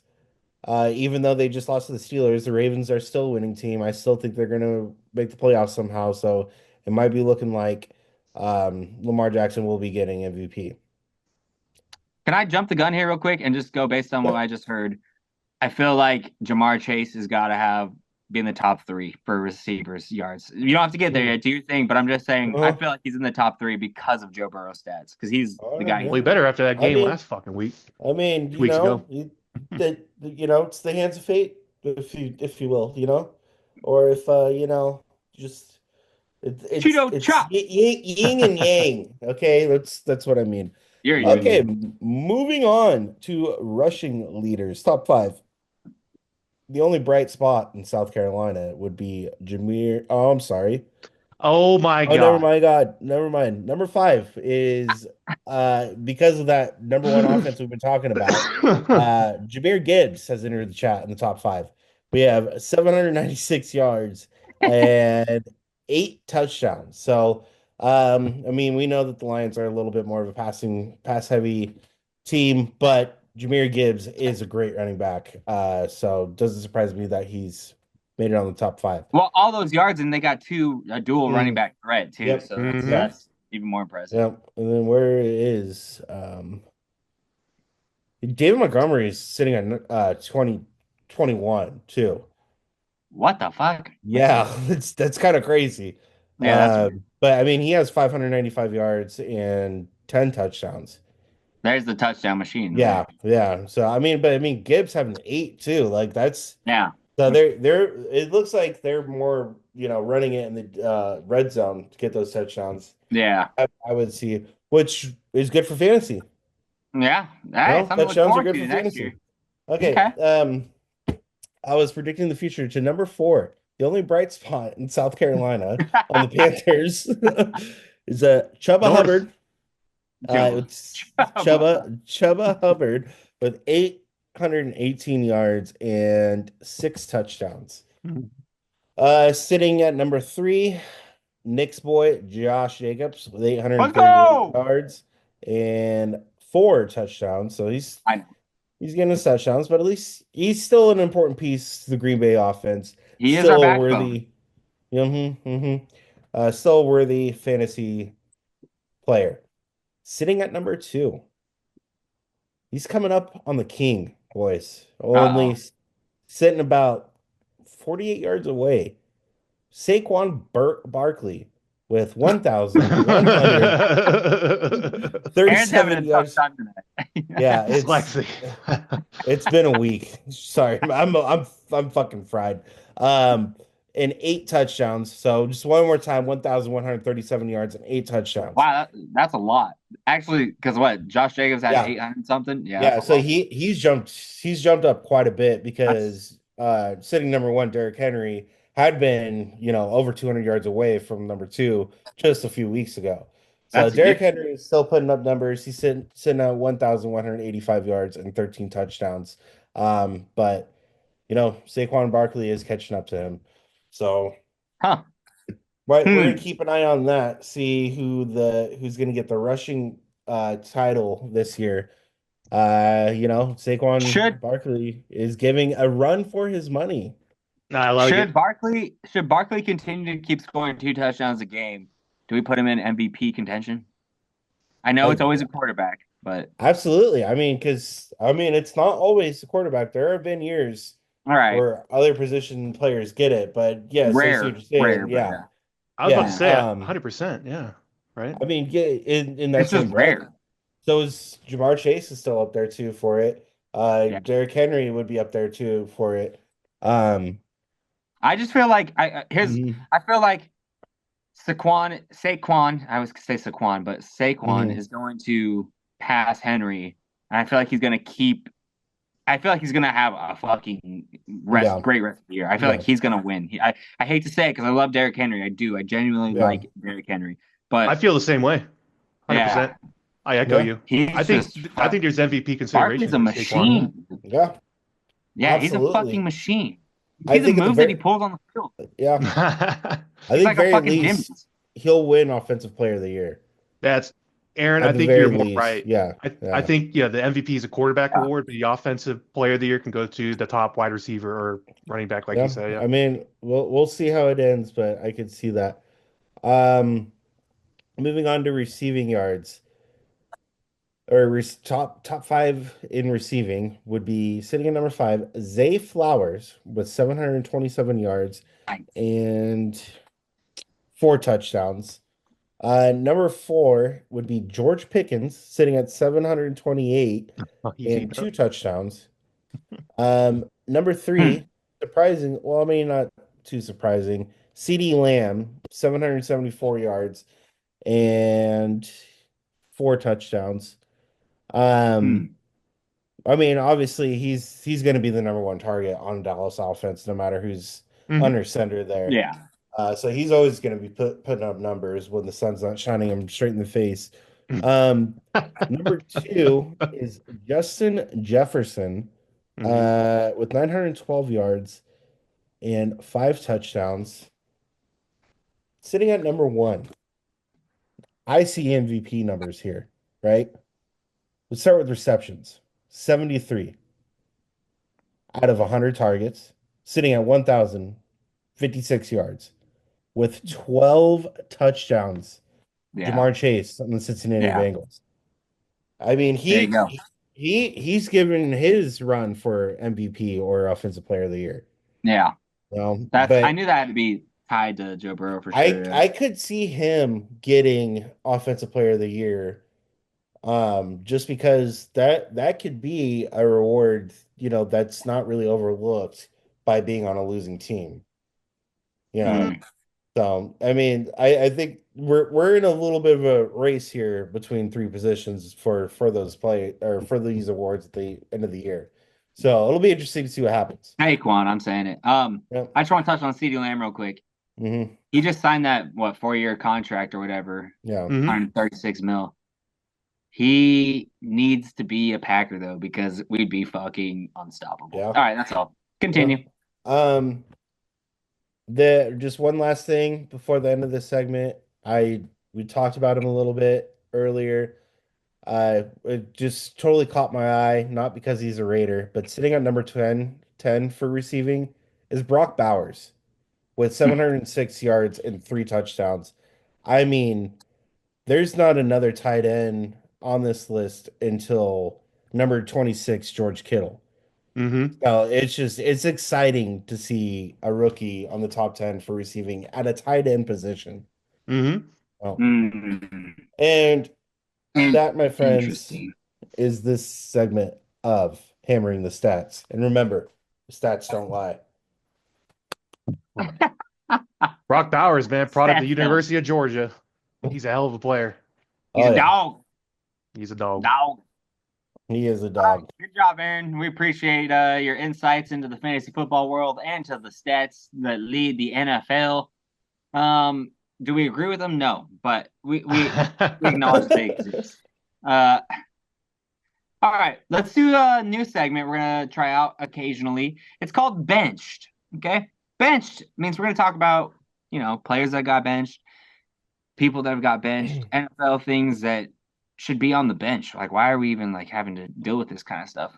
even though they just lost to the Steelers, the Ravens are still a winning team. I still think they're going to make the playoffs somehow. So it might be looking like Lamar Jackson will be getting MVP. Can I jump the gun here real quick and just go based on what Yep. I just heard? I feel like Jamar Chase has got to be in the top three for receivers yards. You don't have to get there Mm. yet, do your thing, but I'm just saying I Uh-huh. feel like he's in the top three because of Joe Burrow stats because he's the guy. Well, he Yeah. better after that I game mean, last fucking week, I mean, 2 weeks ago. it's the hands of fate, if you will, or if just Cheeto it's chop. yin and yang. Okay, that's what I mean. You're a yin Okay, yang. moving on to rushing leaders, top five. The only bright spot in South Carolina would be Jameer. Oh, I'm sorry. Oh my Oh, never God. mind. God, never mind. Number five is because of that number one offense we've been talking about. Jameer Gibbs has entered the chat in the top five. We have 796 yards and 8 touchdowns. So, I mean, we know that the Lions are a little bit more of a pass heavy team, but Jameer Gibbs is a great running back. So it doesn't surprise me that he's made it on the top five. Well, all those yards and they got a dual running Mm, back threat too, yep. so that's hmm Yep. that's even more impressive. Yep. And then where is David Montgomery is sitting at 2021 too. What the fuck? Yeah, that's kind of crazy. Yeah, that's weird. But I mean he has 595 yards and 10 touchdowns. There's the touchdown machine, Yeah, right? yeah. So but Gibbs having 8 too. Like that's Yeah. so they're it looks like they're more, running it in the red zone to get those touchdowns. Yeah. I would see, which is good for fantasy. Yeah. All right. No, Something to look touchdowns are forward good for to next year. fantasy. Okay. Okay. I was predicting the future to number 4. The only bright spot in South Carolina on the Panthers is Chuba North. Hubbard. Joe. It's Chuba Hubbard with 818 yards and 6 touchdowns. Mhm. Sitting at number 3, Nick's boy Josh Jacobs with Let's 838 go. yards and 4 touchdowns. So I know. he's getting his touchdowns, but at least he's still an important piece to the Green Bay offense. He is our Still a backbone. worthy, still a worthy fantasy player. Sitting at number 2, he's coming up on the king, boys. Uh-oh. Only sitting about 48 yards away. Saquon Barkley with 1,137 Aaron's having a tough yards. time tonight. Yeah, Dyslexic. it's been a week. Sorry, I'm fucking fried. Um, and 8 touchdowns. So just one more time, 1,137 yards and 8 touchdowns. Wow, that's a lot. Actually, because what? Josh Jacobs had Yeah, 800 something? Yeah, that's yeah. a So lot. he's jumped up quite a bit That's because sitting number 1, Derrick Henry had been, over 200 yards away from number 2 just a few weeks ago. So that's a Derrick gift. Henry is still putting up numbers. He's sitting at 1,185 yards and 13 touchdowns. But Saquon Barkley is catching up to him. So Huh. we're gonna Hmm. keep an eye on that, see who's gonna get the rushing title this year. Should Saquon Barkley is giving a run for his money. I like it. Should Barkley continue to keep scoring 2 touchdowns a game? Do we put him in MVP contention? I know Uh, it's always a quarterback, but Absolutely. It's not always the quarterback. There have been years all right. where other position players get it, but yes, I see what Rare, you're saying. rare, but Yeah, yeah. I was about to yeah. say 100%. Yeah. Right. Yeah, in that It's just same breath. rare. So is Jamar Chase is still up there too for it. Yeah. Derrick Henry would be up there too for it. Um, I just feel like mhm, I feel like Saquon, I was gonna say Saquon, but Saquon mhm, is going to pass Henry. And I feel like I feel like he's gonna have a fucking yeah, great rest of the year. I feel like yeah, he's gonna win. I hate to say it because I love Derrick Henry. I do. I genuinely yeah, like Derrick Henry. I But feel the same way. yeah, 100%. I echo yeah, you. he's just I think there's MVP Barkley's consideration a for Saquon. machine. yeah. Yeah, he's a fucking Absolutely. machine. You I see the think at the moves that he very pulls on the field. yeah. I He's think like a very fucking least gymnast. he'll win Offensive Player of the Year. That's Aaron. I At the think you're very more least, right. yeah, I yeah, think the MVP is a quarterback Yeah. award, but the offensive player of the year can go to the top wide receiver or running back, like you yeah. said. Yeah. We'll see how it ends, but I could see that. Um, Moving on to receiving yards. Or top 5 in receiving would be sitting at number 5, Zay Flowers with 727 yards Nice. and 4 touchdowns. Number 4 would be George Pickens sitting at 728 Easy and enough. 2 touchdowns. Number Hmm. 3, surprising. Well, not too surprising. CD Lamb, 774 yards and 4 touchdowns. Um, Hmm. Obviously he's going to be the number 1 target on Dallas offense, no matter who's Hmm. under center there. Yeah. So he's always going to be putting up numbers when the sun's not shining him straight in the face. Hmm. Number 2 is Justin Jefferson, with 912 yards and 5 touchdowns. Sitting at number 1, I see MVP numbers here, right? Let's start with receptions. 73 out of 100 targets, sitting at 1,056 yards with 12 touchdowns. Yeah. Jamar Chase on the Cincinnati Yeah. Bengals. I mean, There you go. he's given his run for MVP or Offensive Player of the Year. Yeah. I But knew that had to be tied to Joe Burrow for sure. Yeah. I could see him getting Offensive Player of the Year Just because that could be a reward, that's not really overlooked by being on a losing team. You know, Mm, so I mean, I think we're in a little bit of a race here between three positions for those play or for these awards at the end of the year. So it'll be interesting to see what happens. hey, Quan, I'm saying it. Yep. I just want to touch on CeeDee Lamb real quick. Hmm. He just signed that, what, 4-year contract or whatever, Yeah. Hmm. 136 mil. He needs to be a Packer, though, because we'd be fucking unstoppable. Yeah. All right, that's all. Yeah. Continue. Um, the just one last thing before the end of this segment. We talked about him a little bit earlier. It just totally caught my eye, not because he's a Raider, but sitting at number 10 for receiving is Brock Bowers with 706 yards and three touchdowns. I mean, there's not another tight end on this list until number 26, George Kittle. Hmm. So it's exciting to see a rookie on the top 10 for receiving at a tight end position. Hmm. Oh. Mm, And that, my friends, interesting. is this segment of Hammering the Stats. And remember, stats don't lie. Brock Bowers, man, product of the Stats don't. University of Georgia. He's a hell of a player. He's Oh a yeah, dog. He's a dog. Dog. he is a All right, dog. good job, Aaron. We appreciate your insights into the fantasy football world and to the stats that lead the NFL. Um, do we agree with them? No, but we acknowledge they exist. Uh, all right, let's do a new segment we're gonna try out occasionally. It's called Benched. Okay, Benched means we're gonna talk about players that got benched, people that have got benched, NFL things that should be on the bench. Like, why are we even like having to deal with this kind of stuff?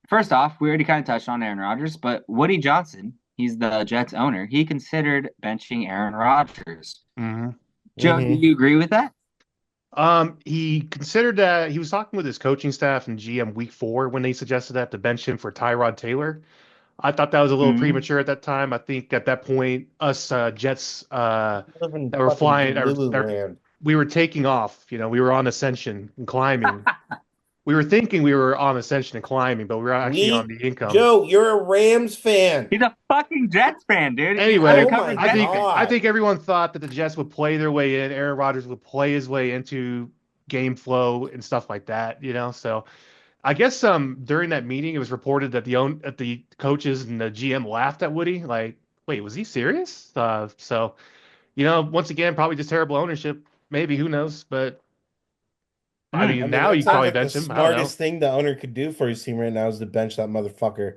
First off, we already kind of touched on Aaron Rodgers, but Woody Johnson, he's the Jets owner. He considered benching Aaron Rodgers. Hmm. Joe, do Hmm. you agree with that? He considered that he was talking with his coaching staff and GM week 4 when they suggested that to bench him for Tyrod Taylor. I thought that was a little Mm-hmm. premature at that time. I think at that point, us Jets Live in that were fucking flying, or Lululand. we were taking off. We were on ascension and climbing. We were thinking we were on ascension and climbing, but we were actually on We, the income. Joe, you're a Rams fan. He's a fucking Jets fan, dude. He's Anyway, Oh undercover my I Jets think fan. I God. think everyone thought that the Jets would play their way in, Aaron Rodgers would play his way into game flow and stuff like that. So I guess during that meeting it was reported that the coaches and the GM laughed at Woody, like, wait, was he serious? So once again, probably just terrible ownership. Maybe, who knows? But I Hmm. I mean, mean, now that you sounds probably like the bench him. I don't know. smartest thing the owner could do for his team right now is to bench that motherfucker.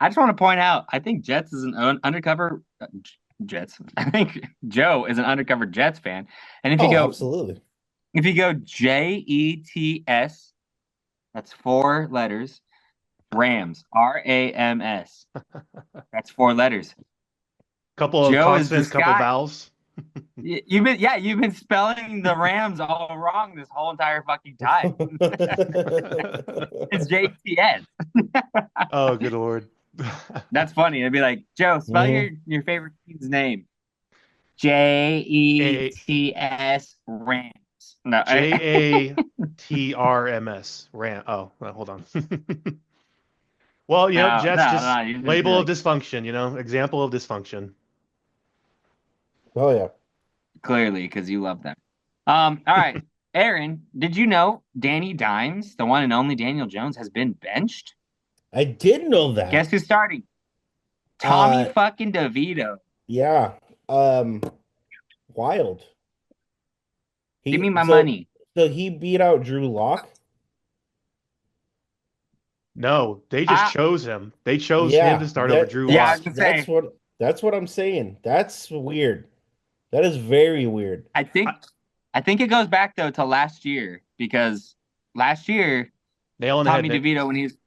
I just want to point out, I think Jets is an undercover Jets. I think Joe is an undercover Jets fan. And if you Oh, go absolutely. Jets, that's 4 letters. Rams, Rams. That's 4 letters. Couple of Joe is consonants, this couple guy. vowels. You've been spelling the Rams all wrong this whole entire fucking time. It's JTS. Oh, good Lord. That's funny. It'd be like, Joe, spell Hmm. your favorite team's name. Jets Rams. No, Jatrms. Ran. Oh, well, hold on. Well, Jets just no. You just be label of like, dysfunction, example of dysfunction. Oh yeah. clearly, because you love them. All right. Aaron, did you know Danny Dimes, the one and only Daniel Jones, has been benched? I did know Guess that. who's starting? Tommy Uh fucking DeVito. yeah. Um Wild. Give me He my so money. so he beat out Drew Lock. No, they just I chose him. They chose him to Yeah, start over Drew yeah, I Lock. was gonna say, that's what I'm saying. That's weird. That is very weird. I I- think I think it goes back though to last year because last year Nail on the head, Tommy Nick. DeVito when he's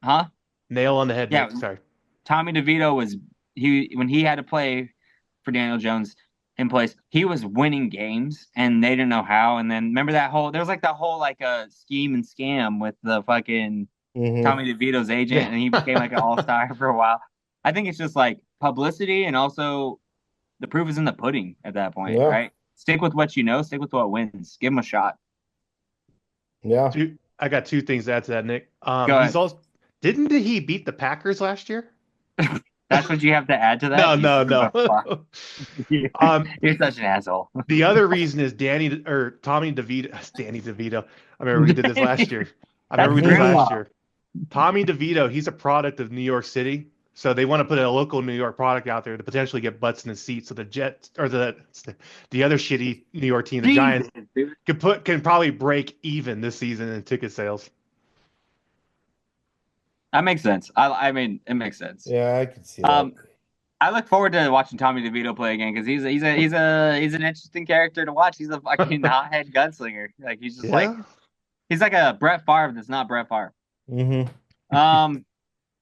huh? Nail on the head, Yeah, Nick. Sorry. Tommy DeVito was he when he had to play for Daniel Jones in place, he was winning games and they didn't know how. And then remember that whole there was like that whole like a scheme and scam with the fucking Hmm. Tommy DeVito's agent Yeah. and he became like an all-star for a while. I think it's just like publicity and also the proof is in the pudding at that point, Yeah. right? Stick with what you know. Stick with what wins. Give him a shot. Yeah. I got two things to add to that, Nick. Go He's ahead. also didn't he beat the Packers last year? That's what you have to add to that. No, You no, son of no. a fuck. Um, You're such an asshole. the other reason is Tommy DeVito. Danny DeVito. I remember we did this last year. I remember That's we did this grandpa. last year. Tommy DeVito, he's a product of New York City. So they want to put a local New York product out there to potentially get butts in the seats. So the Jets or the other shitty New York team, the Jesus, Giants, dude. can probably break even this season in ticket sales. That makes sense. I mean, it makes sense. Yeah, I could see that. Um, I look forward to watching Tommy DeVito play again because he's an interesting character to watch. He's a fucking hothead gunslinger. Like he's just like Yeah. he's like a Brett Favre that's not Brett Favre. Mm-hmm.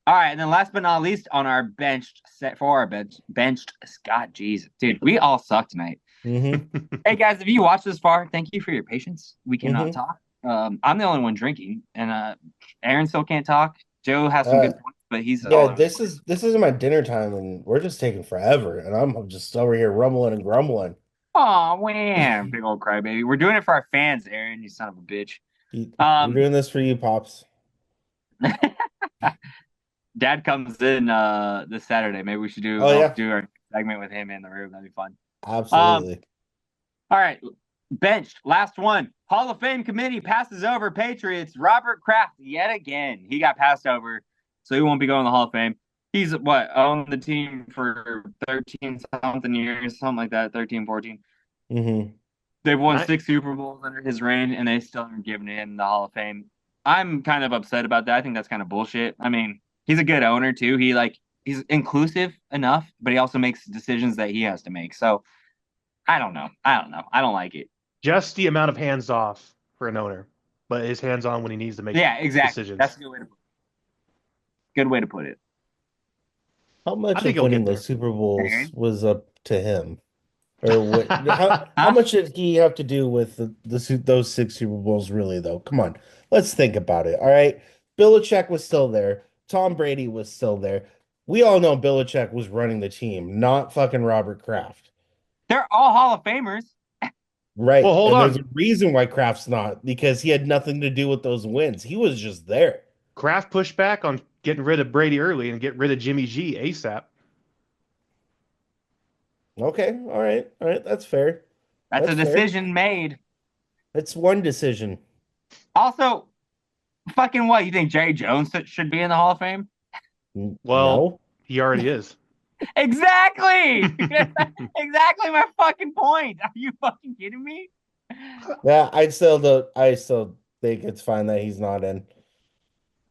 All right, and then last but not least on our benched Scott, Jesus, dude, we all suck tonight. Mm-hmm. Hey guys, if you watched this far, thank you for your patience. We cannot Mm-hmm. talk. I'm the only one drinking, and Aaron still can't talk. Joe has some Uh, good points, but he's yeah, all over the place. this is my dinner time, and we're just taking forever, and I'm just over here rumbling and grumbling. Oh man, big old crybaby. We're doing it for our fans, Aaron. You son of a bitch. We're doing this for you, Pops. Dad comes in this Saturday. Maybe we should Oh yeah, do our segment with him in the room. That'd be fun. absolutely. All right, benched. Last one. Hall of Fame committee passes over Patriots. Robert Kraft yet again. He got passed over, so he won't be going to the Hall of Fame. He's owned the team for 13 something years, something like that, 13, 14. Mm-hmm. They've won Nice. 6 Super Bowls under his reign, and they still aren't giving him the Hall of Fame. I'm kind of upset about that. I think that's kind of bullshit. I mean, he's a good owner too. He's inclusive enough, but he also makes decisions that he has to make. So I don't know. I don't like it. Just the amount of hands off for an owner, but his hands on when he needs to make Yeah, exactly. decisions. That's a good way to put it. How I much think of he'll winning get those there. Super Bowls Aaron? was up to him? Or what? How much did he have to do with those 6 Super Bowls, really, though? Come on, let's think about it. All right, Belichick was still there. Tom Brady was still there. We all know Belichick was running the team, not fucking Robert Kraft. They're all Hall of Famers. Well, Right. hold And there's on. a reason why Kraft's not, because he had nothing to do with those wins. He was just there. Kraft pushed back on getting rid of Brady early and get rid of Jimmy G ASAP. Okay. All right. All right. That's fair. That's a That's fair. decision made. That's one decision. Also, fucking what? You think Jerry Jones should be in the Hall of Fame? Well, No. he already is. Exactly. Exactly my fucking point. Are you fucking kidding me? Yeah, I still think it's fine that he's not in.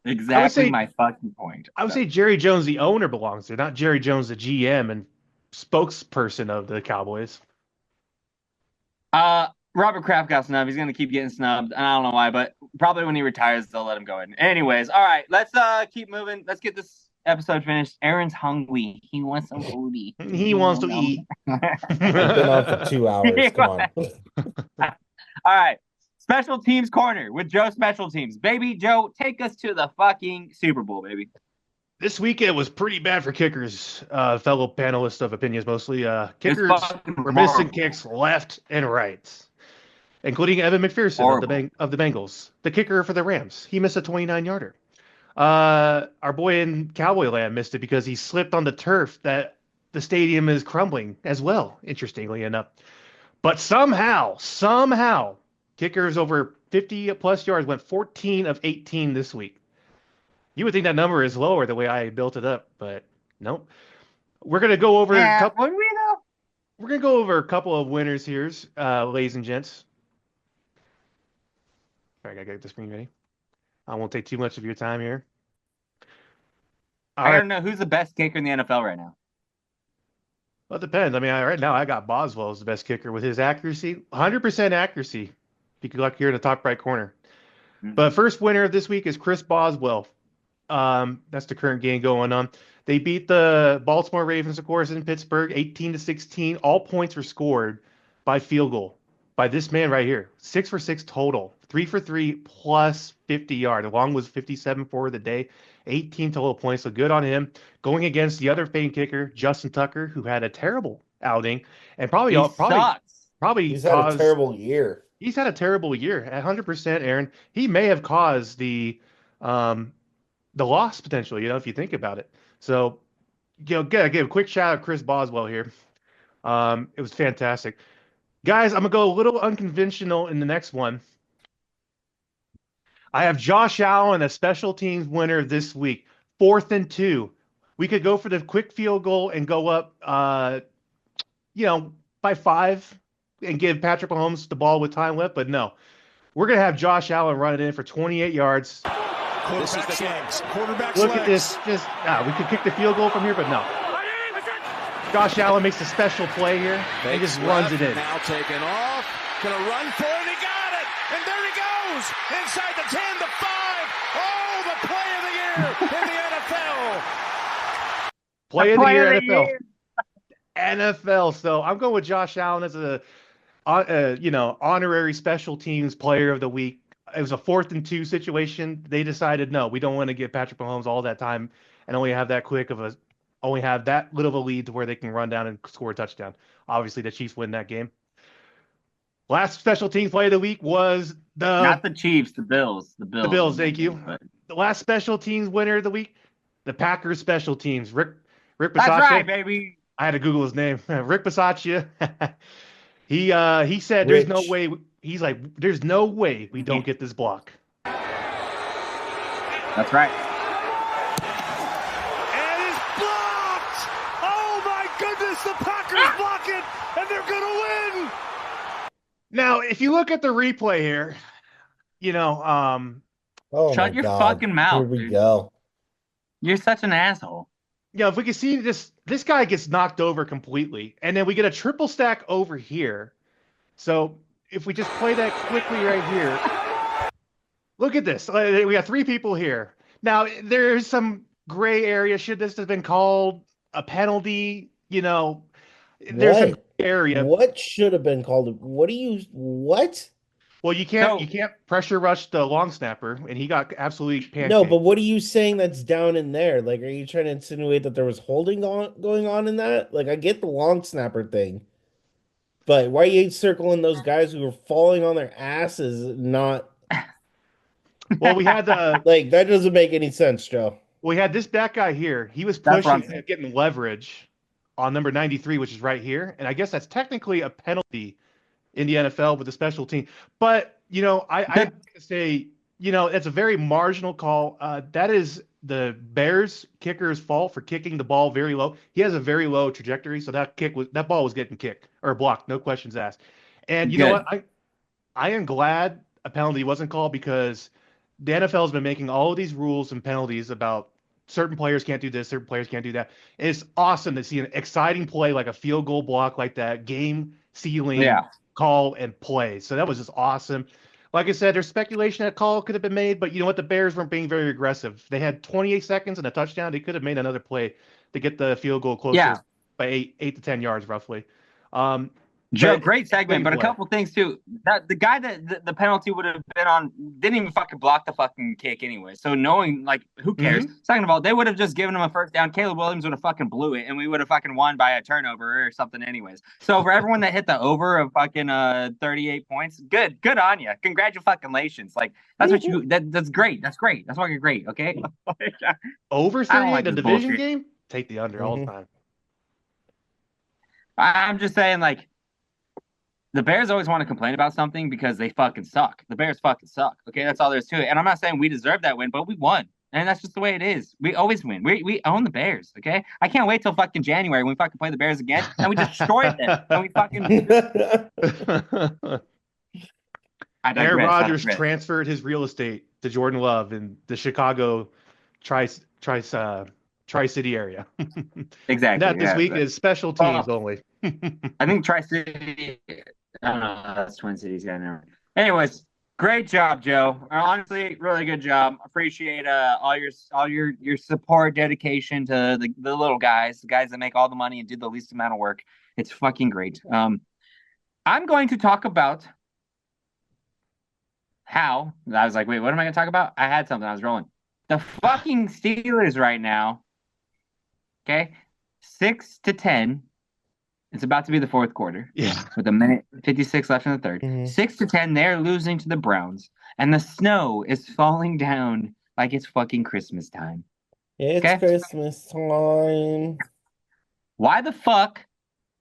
Exactly say- my fucking point. I would say Jerry Jones, the owner, belongs there, not Jerry Jones, the GM and spokesperson of the Cowboys. Robert Kraft got snubbed. He's gonna keep getting snubbed. And I don't know why, but probably when he retires, they'll let him go in. Anyways, all right, let's keep moving. Let's get this episode finished. Aaron's hungry. He wants some foodie. He wants to eat. I've been on for 2 hours. Come on. All right. Special teams corner with Joe Special Teams. Baby Joe, take us to the fucking Super Bowl, baby. This weekend was pretty bad for kickers, fellow panelists of opinions mostly. Kickers fucking were missing horrible. kicks left and right, including Evan McPherson Horrible. of the Bengals, the kicker for the Rams. He missed a 29-yarder. Our boy in Cowboy Land missed it because he slipped on the turf that the stadium is crumbling as well, interestingly enough. But somehow, kickers over 50-plus yards went 14 of 18 this week. You would think that number is lower the way I built it up, but nope. We're gonna go over Yeah, would we though? we're gonna go over a couple of winners here, ladies and gents. All right, I gotta get the screen ready. I won't take too much of your time here. All I right. don't know who's the best kicker in the NFL right now. Well, it depends. I mean, right now I got Boswell as the best kicker with his accuracy, 100% accuracy. If you could look here in the top right corner. Mm-hmm. But first winner of this week is Chris Boswell. That's the current game going on. They beat the Baltimore Ravens, of course, in Pittsburgh, 18-16. All points were scored by field goal by this man right here. 6 for 6 total, 3 for 3 plus 50 yards. Along was 57 for the day, 18 total points. So good on him. Going against the other famed kicker, Justin Tucker, who had a terrible outing and probably He sucks. probably He's had a caused. terrible year. He's had a terrible year. 100%, Aaron. He may have caused um the loss potentially. If you think about it. So gotta give a quick shout out to Chris Boswell here. It was fantastic, guys. I'm gonna go a little unconventional in the next one. I have Josh Allen, a special teams winner this week. 4th and 2. We could go for the quick field goal and go up, by 5 and give Patrick Mahomes the ball with time left. But no, we're going to have Josh Allen run it in for 28 yards. Quarterback's legs. Quarterback's Look legs. at this. We could kick the field goal from here, but no. Josh Allen makes a special play here and just runs it in. Now taken off. Gonna run for it. He got it. And there he goes. Inside the 10, the 5. Oh, the play of the year in the NFL. Play of the year, NFL. NFL. So I'm going with Josh Allen as a honorary special teams player of the week. It was a 4th and 2 situation. They decided, no, we don't want to give Patrick Mahomes all that time and only have that little of a lead to where they can run down and score a touchdown. Obviously, the Chiefs win that game. Last special teams play of the week was not the Chiefs, the Bills. The Bills, thank you. But The last special teams winner of the week, the Packers special teams. Rick Bisaccia. that's right, baby. I had to Google his name. Rick Bisaccia. He said there's no way. He's like, there's no way we don't get this block. That's right. And it's blocked. Oh my goodness, the Packers block it, and they're gonna win. Now, if you look at the replay here, Oh Shut my your God. fucking mouth. Here we Dude. go. You're such an asshole. if we can see this guy gets knocked over completely, and then we get a triple stack over here. So if we just play that quickly right here, look at this. We got 3 people here. Now there's some gray area. Should this have been called a penalty? There's a gray area. What should have been called? What? Well, you can't pressure rush the long snapper, and he got absolutely pancaked. No, but what are you saying that's down in there? Like, are you trying to insinuate that there was holding going on in that? Like, I get the long snapper thing, but why are you circling those guys who were falling on their asses? Not Well, we had like that doesn't make any sense, Joe. we had this back guy here. He was That's what I'm pushing saying. and getting leverage on number 93, which is right here, and I guess that's technically a penalty in the NFL with the special team. But I have to say, it's a very marginal call. That is the Bears kicker's fault for kicking the ball very low. He has a very low trajectory, so that ball was getting kicked or blocked, no questions asked. And you know what? I am glad a penalty wasn't called, because the NFL has been making all of these rules and penalties about certain players can't do this, certain players can't do that. And it's awesome to see an exciting play like a field goal block like that, game sealing call and play. So that was just awesome. Like I said, there's speculation that call could have been made, but you know what? The Bears weren't being very aggressive. They had 28 seconds and a touchdown. They could have made another play to get the field goal closer by 8 to 10 yards roughly. Joe, great segment, but a couple things too. That the guy that the penalty would have been on didn't even fucking block the fucking kick anyway. So knowing, like, who cares? Second of all, they would have just given him a first down. Caleb Williams would have fucking blew it, and we would have fucking won by a turnover or something anyways. So for everyone that hit the over of fucking 38 points, good on you. Congratulations. Like, that's what you that's great. That's great. That's fucking great. Okay. Over 38 the division bullshit. game? Take the under all the time. I'm just saying, like, the Bears always want to complain about something because they fucking suck. The Bears fucking suck. Okay, that's all there is to it. And I'm not saying we deserve that win, but we won. And that's just the way it is. We always win. We own the Bears, okay? I can't wait till fucking January when we fucking play the Bears again and we destroy them. And we fucking... Aaron Rodgers transferred his real estate to Jordan Love in the Chicago Tri-City area. Exactly. That this week is special teams only. I think Tri-City... I don't know. That's Twin Cities guy now. Anyways, great job, Joe. Honestly, really good job. Appreciate all your support, dedication to the little guys, the guys that make all the money and do the least amount of work. It's fucking great. I'm going to talk about how I was like, wait, what am I going to talk about? I had something. I was rolling. The fucking Steelers right now. Okay, 6-10 It's about to be the fourth quarter. Yeah. With a minute 56 left in the third. 6-10, they're losing to the Browns. And the snow is falling down like it's fucking Christmas time. It's Okay? Christmas time. Why the fuck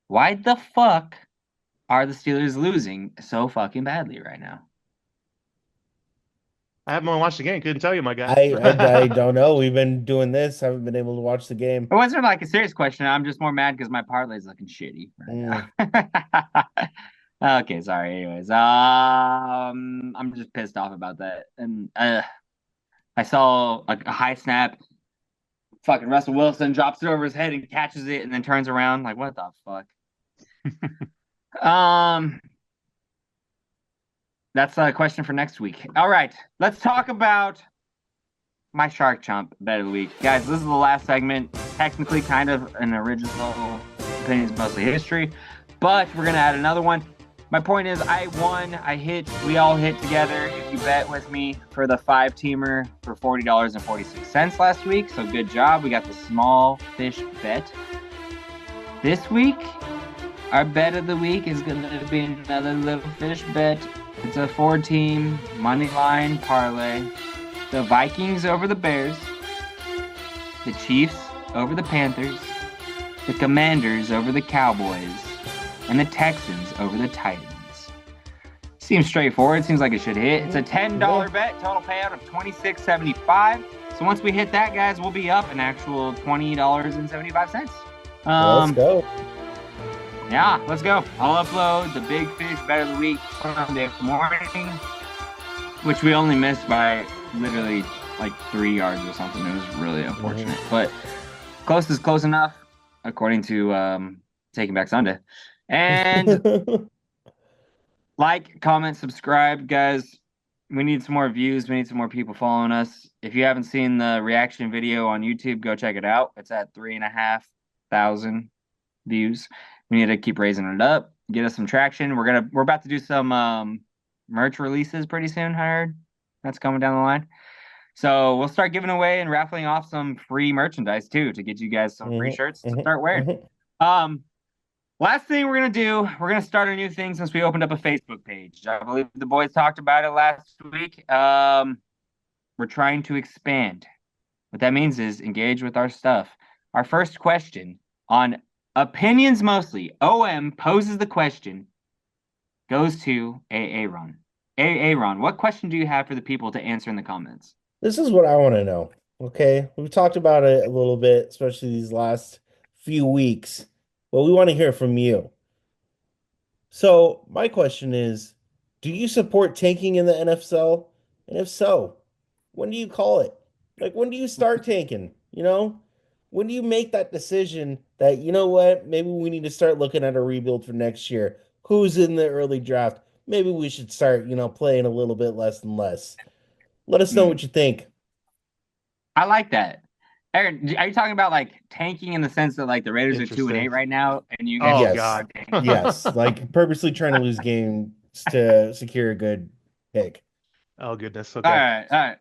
are the Steelers losing so fucking badly right now? I haven't watched the game. Couldn't tell you, my guy. I don't know. We've been doing this. Haven't been able to watch the game. It wasn't like a serious question. I'm just more mad because my parlay's looking shitty right now. Okay, sorry. Anyways, I'm just pissed off about that. And I saw a high snap. Fucking Russell Wilson drops it over his head and catches it, and then turns around like, what the fuck? That's a question for next week. All right, let's talk about my Shark Chomp bet of the week. Guys, this is the last segment. Technically kind of an original opinions, mostly history, but we're going to add another one. My point is I won. We all hit together. If you bet with me for the 5-teamer for $40.46 last week. So good job. We got the small fish bet. This week, our bet of the week is going to be another little fish bet. It's a 4-team money line parlay. The Vikings over the Bears, the Chiefs over the Panthers, the Commanders over the Cowboys, and the Texans over the Titans. Seems straightforward. Seems like it should hit. It's a $10 bet, total payout of $26.75. So once we hit that, guys, we'll be up an actual $20.75. Let's go. Yeah, let's go. I'll upload the Big Fish Bet of the Week Sunday morning, which we only missed by literally like 3 yards or something. It was really unfortunate. But close is close enough, according to Taking Back Sunday. And like, comment, subscribe, guys. We need some more views. We need some more people following us. If you haven't seen the reaction video on YouTube, go check it out. It's at 3,500 views. We need to keep raising it up, get us some traction. We're about to do some merch releases pretty soon. I heard that's coming down the line. So we'll start giving away and raffling off some free merchandise too to get you guys some free shirts to start wearing. Last thing we're gonna do, we're gonna start a new thing since we opened up a Facebook page. I believe the boys talked about it last week. We're trying to expand. What that means is engage with our stuff. Our first question on Opinions Mostly, OM poses the question, goes to Aaron. Aaron, what question do you have for the people to answer in the comments? This is what I want to know. Okay. We've talked about it a little bit, especially these last few weeks, but we want to hear from you. So my question is, do you support tanking in the NFL? And if so, when do you call it? Like, when do you start tanking? When do you make that decision that, you know what, maybe we need to start looking at a rebuild for next year? Who's in the early draft? Maybe we should start, playing a little bit less and less. Let us know what you think. I like that. Aaron, are you talking about like tanking in the sense that like the Raiders are 2-8 right now, and you guys? Oh, Yes. God. Yes, like purposely trying to lose games to secure a good pick. Oh, goodness. Okay. All right.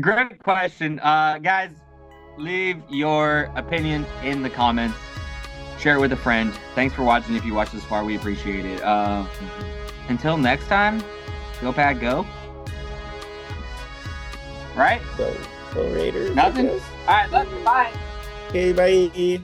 Great question. Guys, leave your opinion in the comments. Share it with a friend. Thanks for watching. If you watched this far, we appreciate it. Until next time, go Pack, go. Right? Go Raiders. Nothing? All right, love you. Bye. Okay, bye.